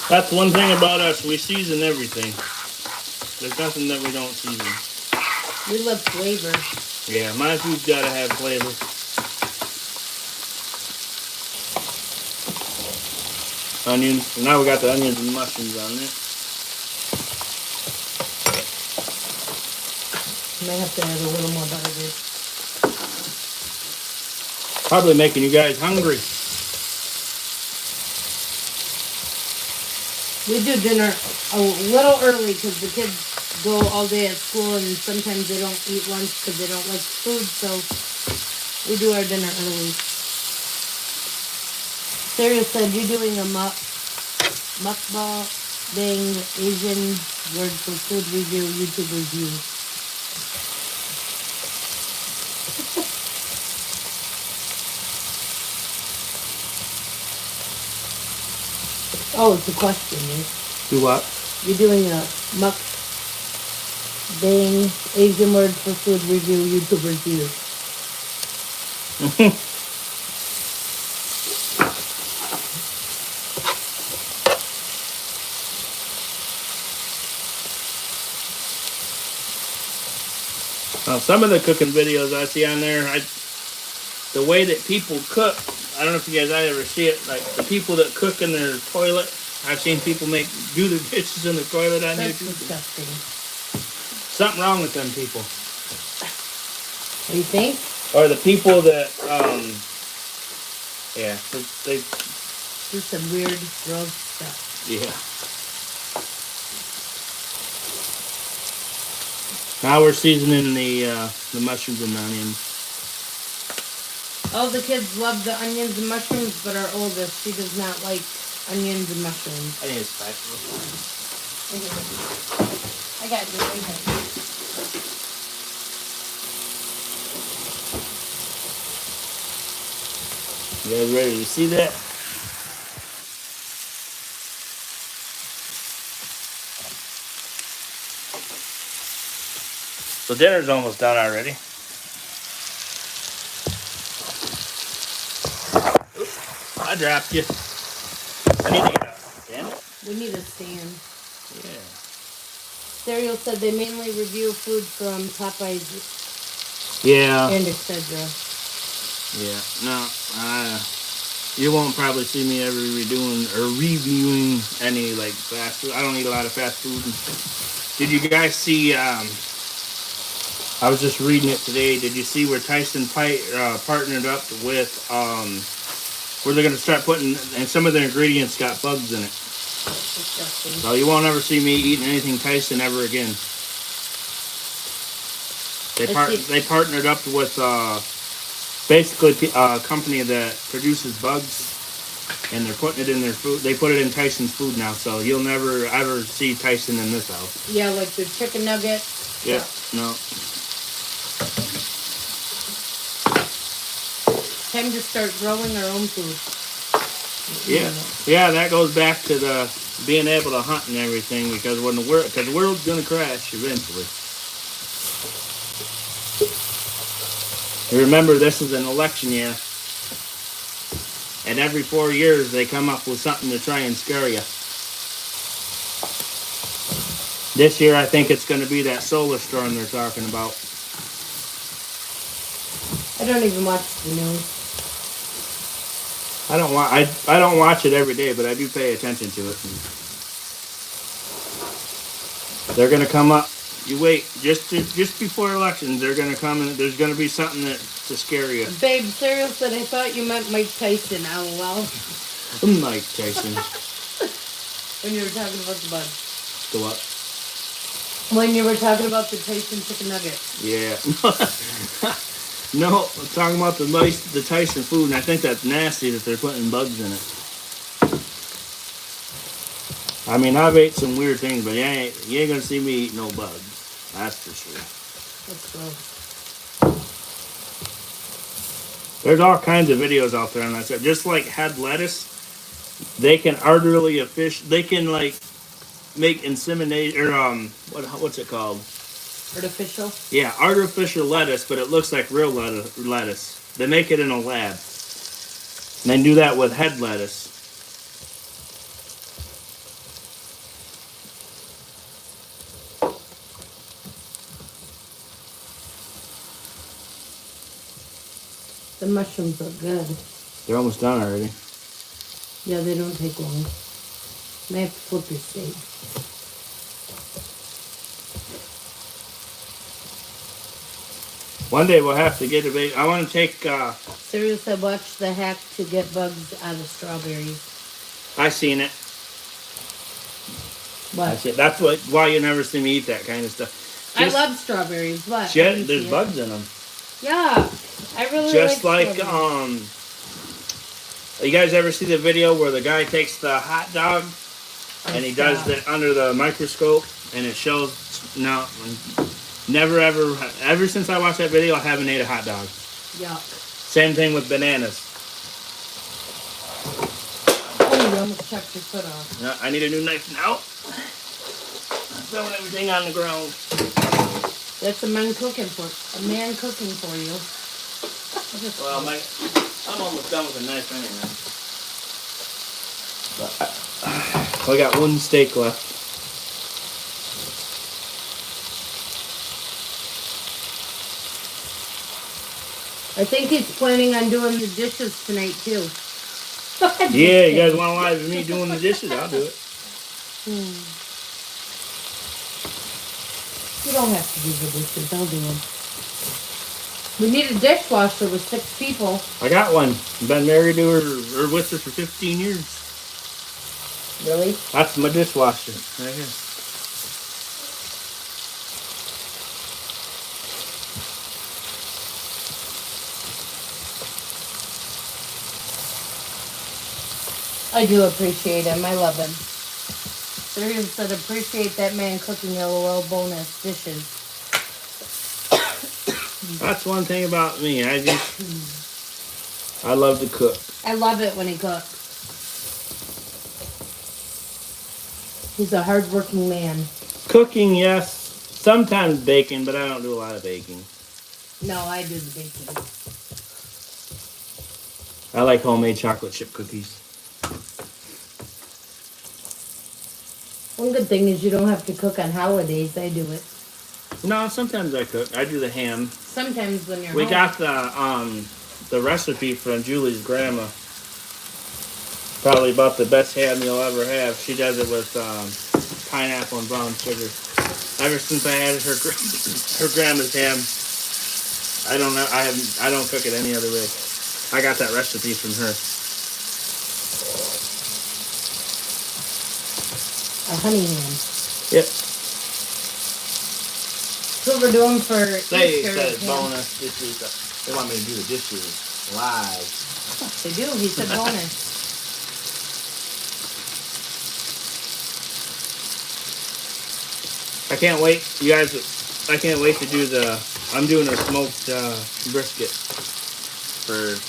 That's one thing about us. We season everything. There's nothing that we don't season. We love flavor. Yeah, my food's gotta have flavor. Onions. Now we got the onions and mushrooms on there. May have to add a little more butter. Probably making you guys hungry. We do dinner a little early because the kids go all day at school and sometimes they don't eat lunch because they don't like food, so we do our dinner early. Sarah said you're doing a mukbang Asian word for food review, YouTube review. Oh, it's a question, right? Do what? You're doing a mukbang Asian word for food review, YouTube review. Now, some of the cooking videos I see on there, the way that people cook, I don't know if you guys ever see it, like the people that cook in their toilet. I've seen people do their dishes in the toilet on That's YouTube. disgusting. Something wrong with them people. What do you think? Or the people that, yeah, they Do some weird, gross stuff. yeah. Now we're seasoning the mushrooms and onions. All the kids love the onions and mushrooms, but our oldest, she does not like onions and mushrooms. I think it's spicy. I got you right here. You guys ready to see that? So dinner's almost done already. Oops, I dropped you. I need to get up. Damn it. We need a stand. Yeah. Cereal said they mainly review food from Popeyes Yeah. and etc. Yeah. No. You won't probably see me ever reviewing any like fast food. I don't eat a lot of fast food. Did you guys see? I was just reading it today. Did you see where Tyson partnered up with where they're going to start putting, and some of their ingredients got bugs in it. That's disgusting. So you won't ever see me eating anything Tyson ever again. They partnered up with basically a company that produces bugs, and they're putting it in their food. They put it in Tyson's food now, so you'll never ever see Tyson in this house. Yeah, like the chicken nuggets. Yeah, no. Time to start growing our own food. Yeah, that goes back to the being able to hunt and everything, because the world's gonna crash eventually. Remember, this is an election year, and every 4 years they come up with something to try and scare you. This year, I think it's going to be that solar storm they're talking about. I don't even watch the news. I don't watch it every day, but I do pay attention to it. They're going to come up. You wait, just before elections, they're going to come and there's going to be something to scare you. Babe, Cereal said I thought you meant Mike Tyson. LOL. Mike Tyson. When you were talking about the bugs. The what? When you were talking about the Tyson chicken nugget. Yeah. No, I'm talking about the Tyson food, and I think that's nasty that they're putting bugs in it. I mean, I've ate some weird things, but you ain't gonna see me eat no bugs. That's for sure. That's gross. There's all kinds of videos out there on that stuff. Just like head lettuce, they can like make inseminate or what's it called? Artificial? Yeah, artificial lettuce, but it looks like real lettuce. They make it in a lab. And they do that with head lettuce. The mushrooms look good. They're almost done already. Yeah, they don't take long. May have to flip your steak. One day we'll have to get a big. I want to take. Cereal said, watch the hack to get bugs out of strawberries. I seen it. What? That's it. That's why you never see me eat that kind of stuff. I love strawberries. What? There's bugs in them. Yeah, I really Just like strawberries. You guys ever see the video where the guy takes the hot dog and he does it under the microscope and it shows? No, never ever since I watched that video, I haven't ate a hot dog. Yuck. Same thing with bananas. Oh, you almost chopped your foot off. No, I need a new knife now. I'm throwing everything on the ground. That's a man cooking for you. Well, I'm almost done with the knife anyway. But I got one steak left. I think he's planning on doing the dishes tonight too. Yeah, you guys want to live with me doing the dishes? I'll do it. You don't have to do the dishes. I'll do them. We need a dishwasher with 6 people. I got one. Been married to her or with her for 15 years. Really? That's my dishwasher right here. I do appreciate him. I love him. Cereal said, appreciate that man cooking LOL bonus dishes. That's one thing about me. I love to cook. I love it when he cooks. He's a hard-working man. Cooking, yes. Sometimes baking, but I don't do a lot of baking. No, I do the baking. I like homemade chocolate chip cookies. One good thing is you don't have to cook on holidays. I do it. No, sometimes I cook. I do the ham. Sometimes when you're We home. got the recipe from Julie's grandma. Probably about the best ham you'll ever have. She does it with pineapple and brown sugar. Ever since I had her grandma's ham, I don't know. I don't cook it any other way. I got that recipe from her. A honey ham. Yep. That's what we're doing for They Easter. said bonus dishes. They want me to do the dishes live. They do. He said bonus. I can't wait, you guys. I can't wait to do I'm doing a smoked brisket for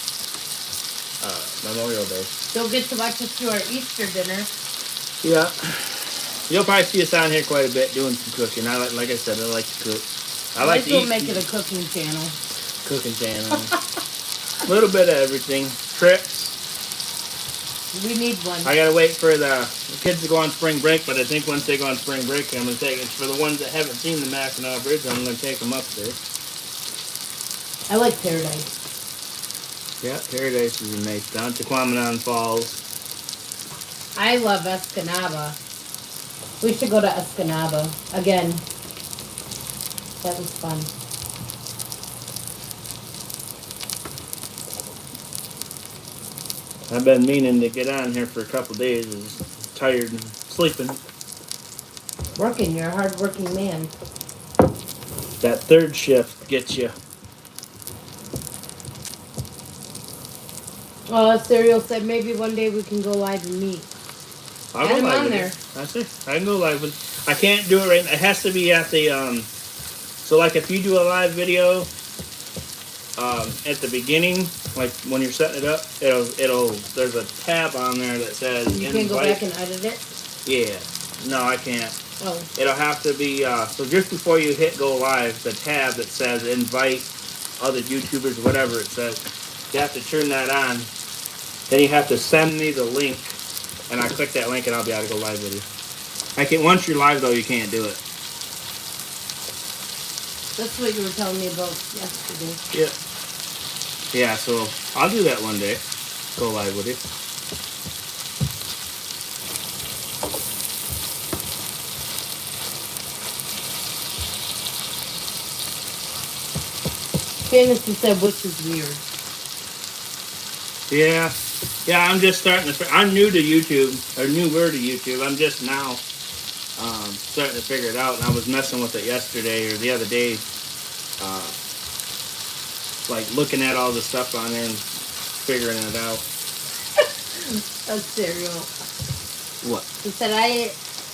Memorial Day. You'll get to watch us do our Easter dinner. Yeah. You'll probably see us on here quite a bit doing some cooking. Like I said, I like to cook. I like to eat. We'll make it a cooking channel. Cooking channel. A little bit of everything. Trips. We need one. I gotta wait for the kids to go on spring break, but I think once they go on spring break, I'm gonna take it for the ones that haven't seen the Mackinac Bridge. I'm gonna take them up there. I like Paradise. Yeah, Paradise is nice. Down to Quamanon Falls. I love Escanaba. We should go to Escanaba again. That was fun. I've been meaning to get on here for a couple days. I was tired and sleeping. Working, you're a hard-working man. That third shift gets you. Cereal said maybe one day we can go live and meet. I'll Get go him live on with there. it. That's it. I can go live with it. I can't do it right now. It has to be at the so like if you do a live video at the beginning, like when you're setting it up, it'll there's a tab on there that says You can't go back and edit it? Yeah. No, I can't. Oh. It'll have to be so just before you hit go live, the tab that says invite other YouTubers, whatever it says, you have to turn that on. Then you have to send me the link, and I click that link, and I'll be able to go live with you. I can once you're live though, you can't do it. That's what you were telling me about yesterday. Yeah. Yeah, so I'll do that one day. Go live with you. Fantasy said, which is weird. Yeah. Yeah, I'm just starting to... I'm new to YouTube, or newer to YouTube. I'm just now starting to figure it out, and I was messing with it yesterday or the other day, like looking at all the stuff on there and figuring it out. That's cereal. What? He said, I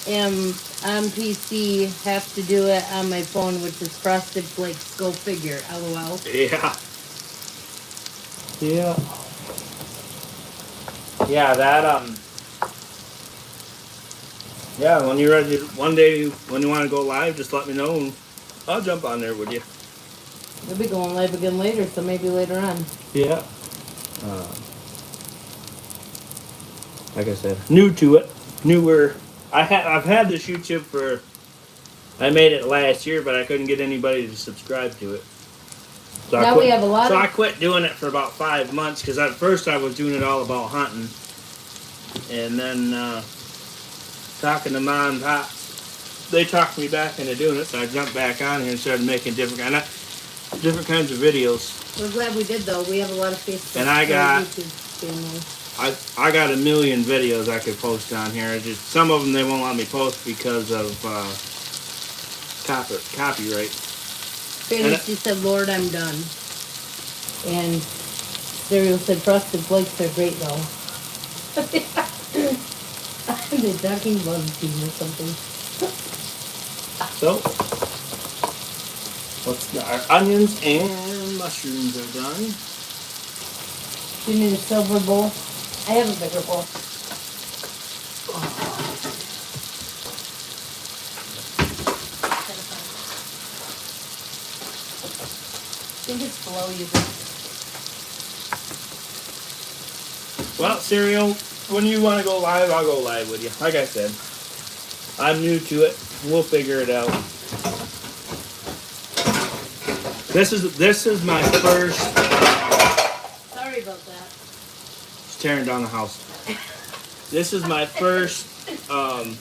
am on PC, have to do it on my phone, which is Frosted Flakes. Go figure. LOL. Yeah. Yeah. Yeah, that, yeah, when you're ready, one day when you want to go live, just let me know and I'll jump on there with you. We'll be going live again later, so maybe later on. Yeah. Like I said, new to it, newer. I've had this YouTube for. I made it last year, but I couldn't get anybody to subscribe to it. So Now we have a lot So of- I quit doing it for about 5 months because at first I was doing it all about hunting, and then talking to mom and pop, they talked me back into doing it. So I jumped back on here and started making different kinds of videos. We're glad we did, though. We have a lot of Facebook And I got- YouTube families. I got a million videos I could post on here. It's just some of them they won't let me post because of copyright. Fantasy said, Lord, I'm done. And Cereal said, Frosted Flakes are great, though. They're talking BuzzFeed or something. So, our onions and mushrooms are done. Do you need a silver bowl? I have a bigger bowl. I think it's below you. Well, Cereal, when you want to go live, I'll go live with you. Like I said, I'm new to it. We'll figure it out. This is my first. Sorry about that. It's tearing down the house. This is my first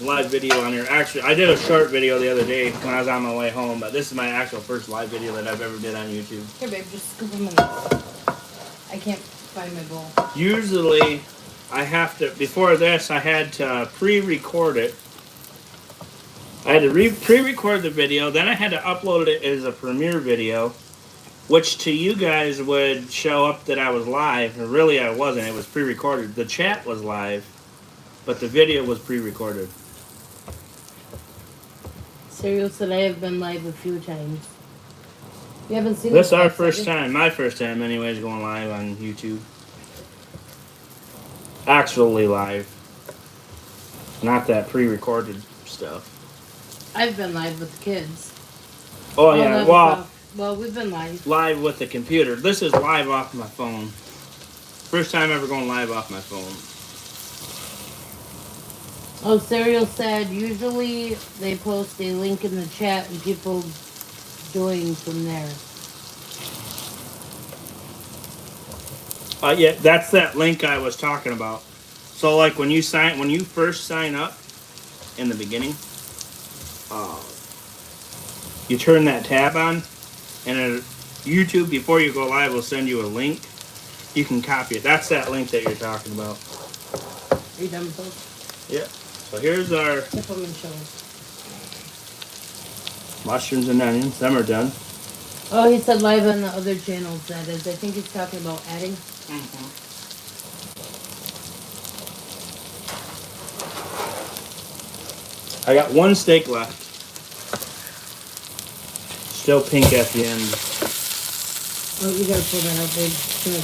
live video on here. Actually, I did a short video the other day when I was on my way home, but this is my actual first live video that I've ever did on YouTube. Here, babe, just scoop them in. I can't find my bowl. Usually, I have to, before this, I had to pre-record it. I had to pre-record the video, then I had to upload it as a premiere video, which to you guys would show up that I was live. And really, I wasn't. It was pre-recorded. The chat was live, but the video was pre-recorded. Cereal said I have been live a few times. You haven't seen This is our yet, first have you? time, my first time anyways, going live on YouTube. Actually live. Not that pre-recorded stuff. I've been live with the kids. Oh yeah, that was well, off. Well, we've been live. live with the computer. This is live off my phone. First time ever going live off my phone. Oh, Cereal said usually they post a link in the chat and people join from there. Yeah, that's that link I was talking about. So like when you first sign up in the beginning, you turn that tab on, and YouTube before you go live will send you a link. You can copy it. That's that link that you're talking about. Are you done with those? Yeah. So here's our Tip them and show us. mushrooms and onions. Them are done. Oh, he said live on the other channels, that is. I think he's talking about adding. I got one steak left. Still pink at the end. Oh, you gotta pull that out, babe. Good.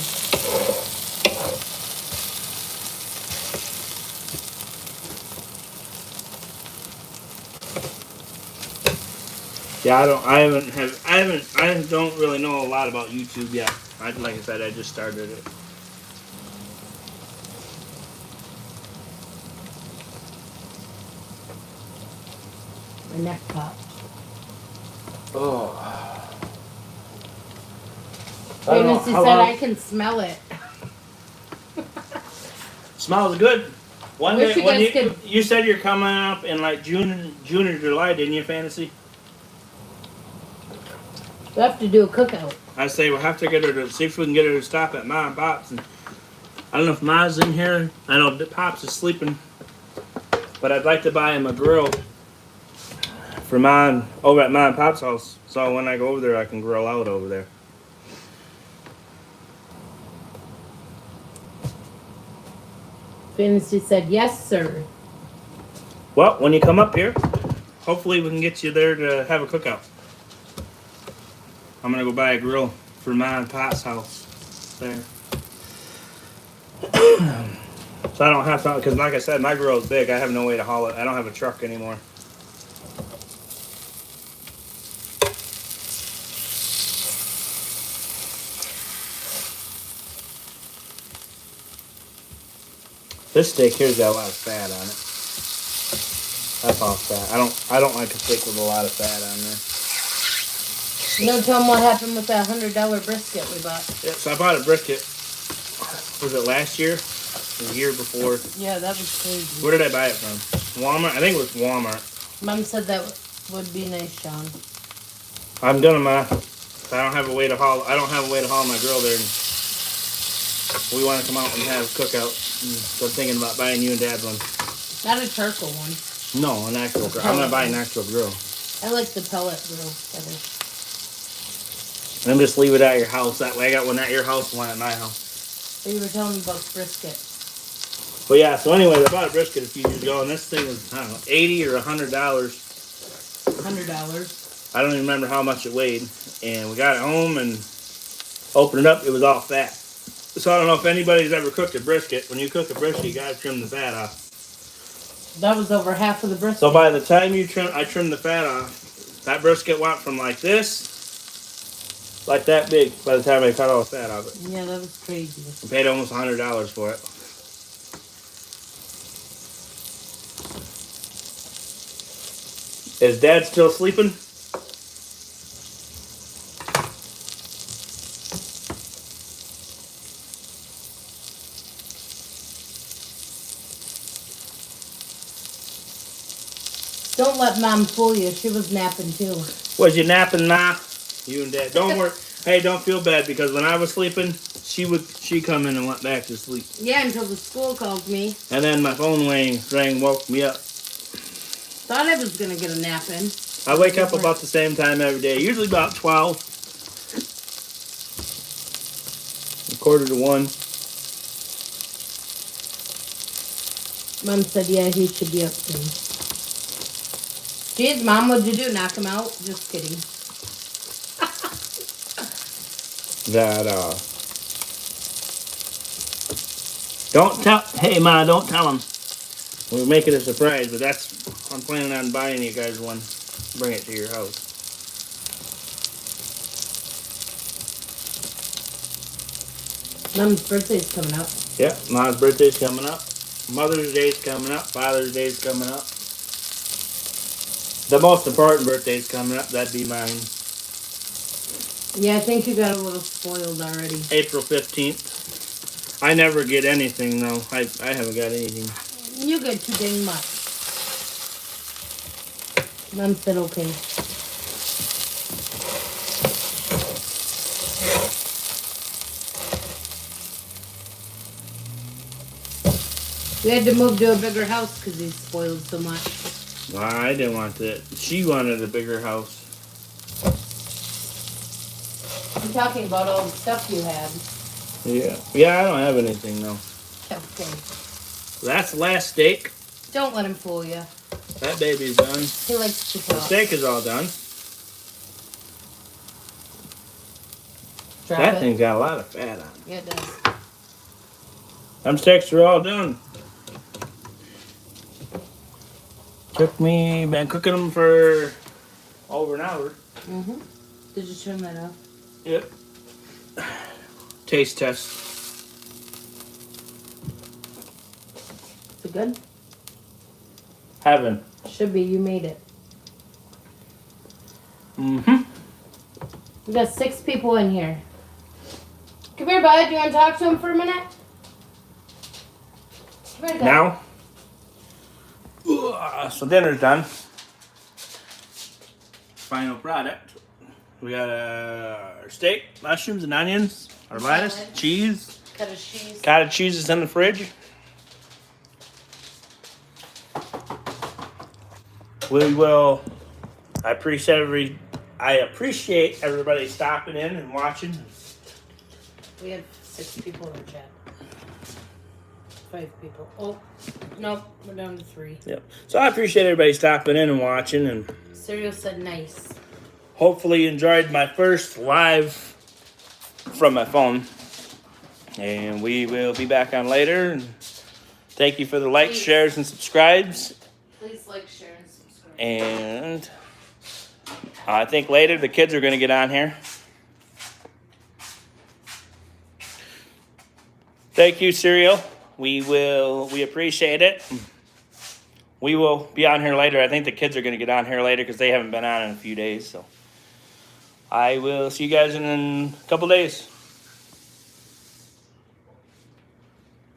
Yeah, I don't really know a lot about YouTube yet. Like I said, I just started it. My neck popped. Oh. Fantasy how said long- I can smell it. Smells good. One Wish day, you when guys could- you said you're coming up in like June or July, didn't you, Fantasy? We have to do a cookout. I say we'll have to get her to see if we can get her to stop at Ma and Pop's. And I don't know if Ma's in here. I know Pops is sleeping, but I'd like to buy him a grill for over at Ma and Pop's house. So when I go over there, I can grill out over there. Fantasy said, yes, sir. Well, when you come up here, hopefully we can get you there to have a cookout. I'm gonna go buy a grill for Ma and Pop's house there. So I don't have to, because like I said, my grill is big. I have no way to haul it. I don't have a truck anymore. This steak here's got a lot of fat on it. That's all fat. I don't like a steak with a lot of fat on there. No, tell them what happened with that $100 brisket we bought. Yeah, so I bought a brisket. Was it last year? The year before? Yeah, that was crazy. Where did I buy it from? Walmart? I think it was Walmart. Mom said that would be nice, Sean. I'm gonna I don't have a way to haul. I don't have a way to haul my grill there. And we want to come out and have a cookout. So I'm thinking about buying you and Dad's one. Not a charcoal one. No, an actual grill. I'm gonna buy an actual grill. I like the pellet grill better. And just leave it at your house. That way I got one at your house and one at my house. But you were telling me about brisket. But yeah, so anyway, I bought a brisket a few years ago, and this thing was, I don't know, $80 or $100. $100. I don't even remember how much it weighed. And we got it home and opened it up. It was all fat. So I don't know if anybody's ever cooked a brisket. When you cook a brisket, you gotta trim the fat off. That was over half of the brisket. So by the time I trimmed the fat off, that brisket went from like this, like that big, by the time I cut all the fat off it. Yeah, that was crazy. I paid almost $100 for it. Is Dad still sleeping? Don't let Mom fool you. She was napping too. Was you napping, Ma? You and Dad. Don't worry. Hey, don't feel bad because when I was sleeping, she come in and went back to sleep. Yeah, until the school called me. And then my phone rang, woke me up. Thought I was gonna get a nap in. I wake up about the same time every day, usually about 12. 1:45. Mom said, yeah, he should be up soon. Jeez, Mom, what'd you do? Knock him out? Just kidding. Don't tell. Hey, Ma, don't tell him. We'll make it a surprise, but I'm planning on buying you guys one. Bring it to your house. Mom's birthday's coming up. Yeah, Ma's birthday's coming up. Mother's Day's coming up. Father's Day's coming up. The most important birthday's coming up. That'd be mine. Yeah, I think you got a little spoiled already. April 15th. I never get anything, though. I haven't got anything. You get too dang much. Mom said okay. We had to move to a bigger house because he's spoiled so much. Well, I didn't want that. She wanted a bigger house. I'm talking about all the stuff you had. Yeah. Yeah, I don't have anything, though. Okay. That's the last steak. Don't let him fool you. That baby's done. He likes to The talk. steak is all done. Drop That it. thing's got a lot of fat on it. Yeah, it does. Them steaks are all done. Been cooking them for over an hour. Mm-hmm. Did you turn that off? Yep. Taste test. Is it good? Heaven. Should be. You made it. Mm-hmm. We got 6 people in here. Come here, bud. Do you want to talk to him for a minute? Come here, Dad. Now, so dinner's done. Final product. We got our steak, mushrooms, and onions. Our lettuce, Salad. cheese. Cottage cheese. Cottage cheese is in the fridge. We will. I appreciate everybody stopping in and watching. We had 6 people in the chat. 5 people. Oh, nope. We're down to 3. Yep. So I appreciate everybody stopping in and watching, and Cereal said nice. hopefully you enjoyed my first live from my phone. And we will be back on later. And thank you for the likes, Please. shares, and subscribes. Please like, share, and subscribe. And I think later the kids are going to get on here. Thank you, Cereal. We appreciate it. We will be on here later. I think the kids are going to get on here later because they haven't been on in a few days. So I will see you guys in a couple days.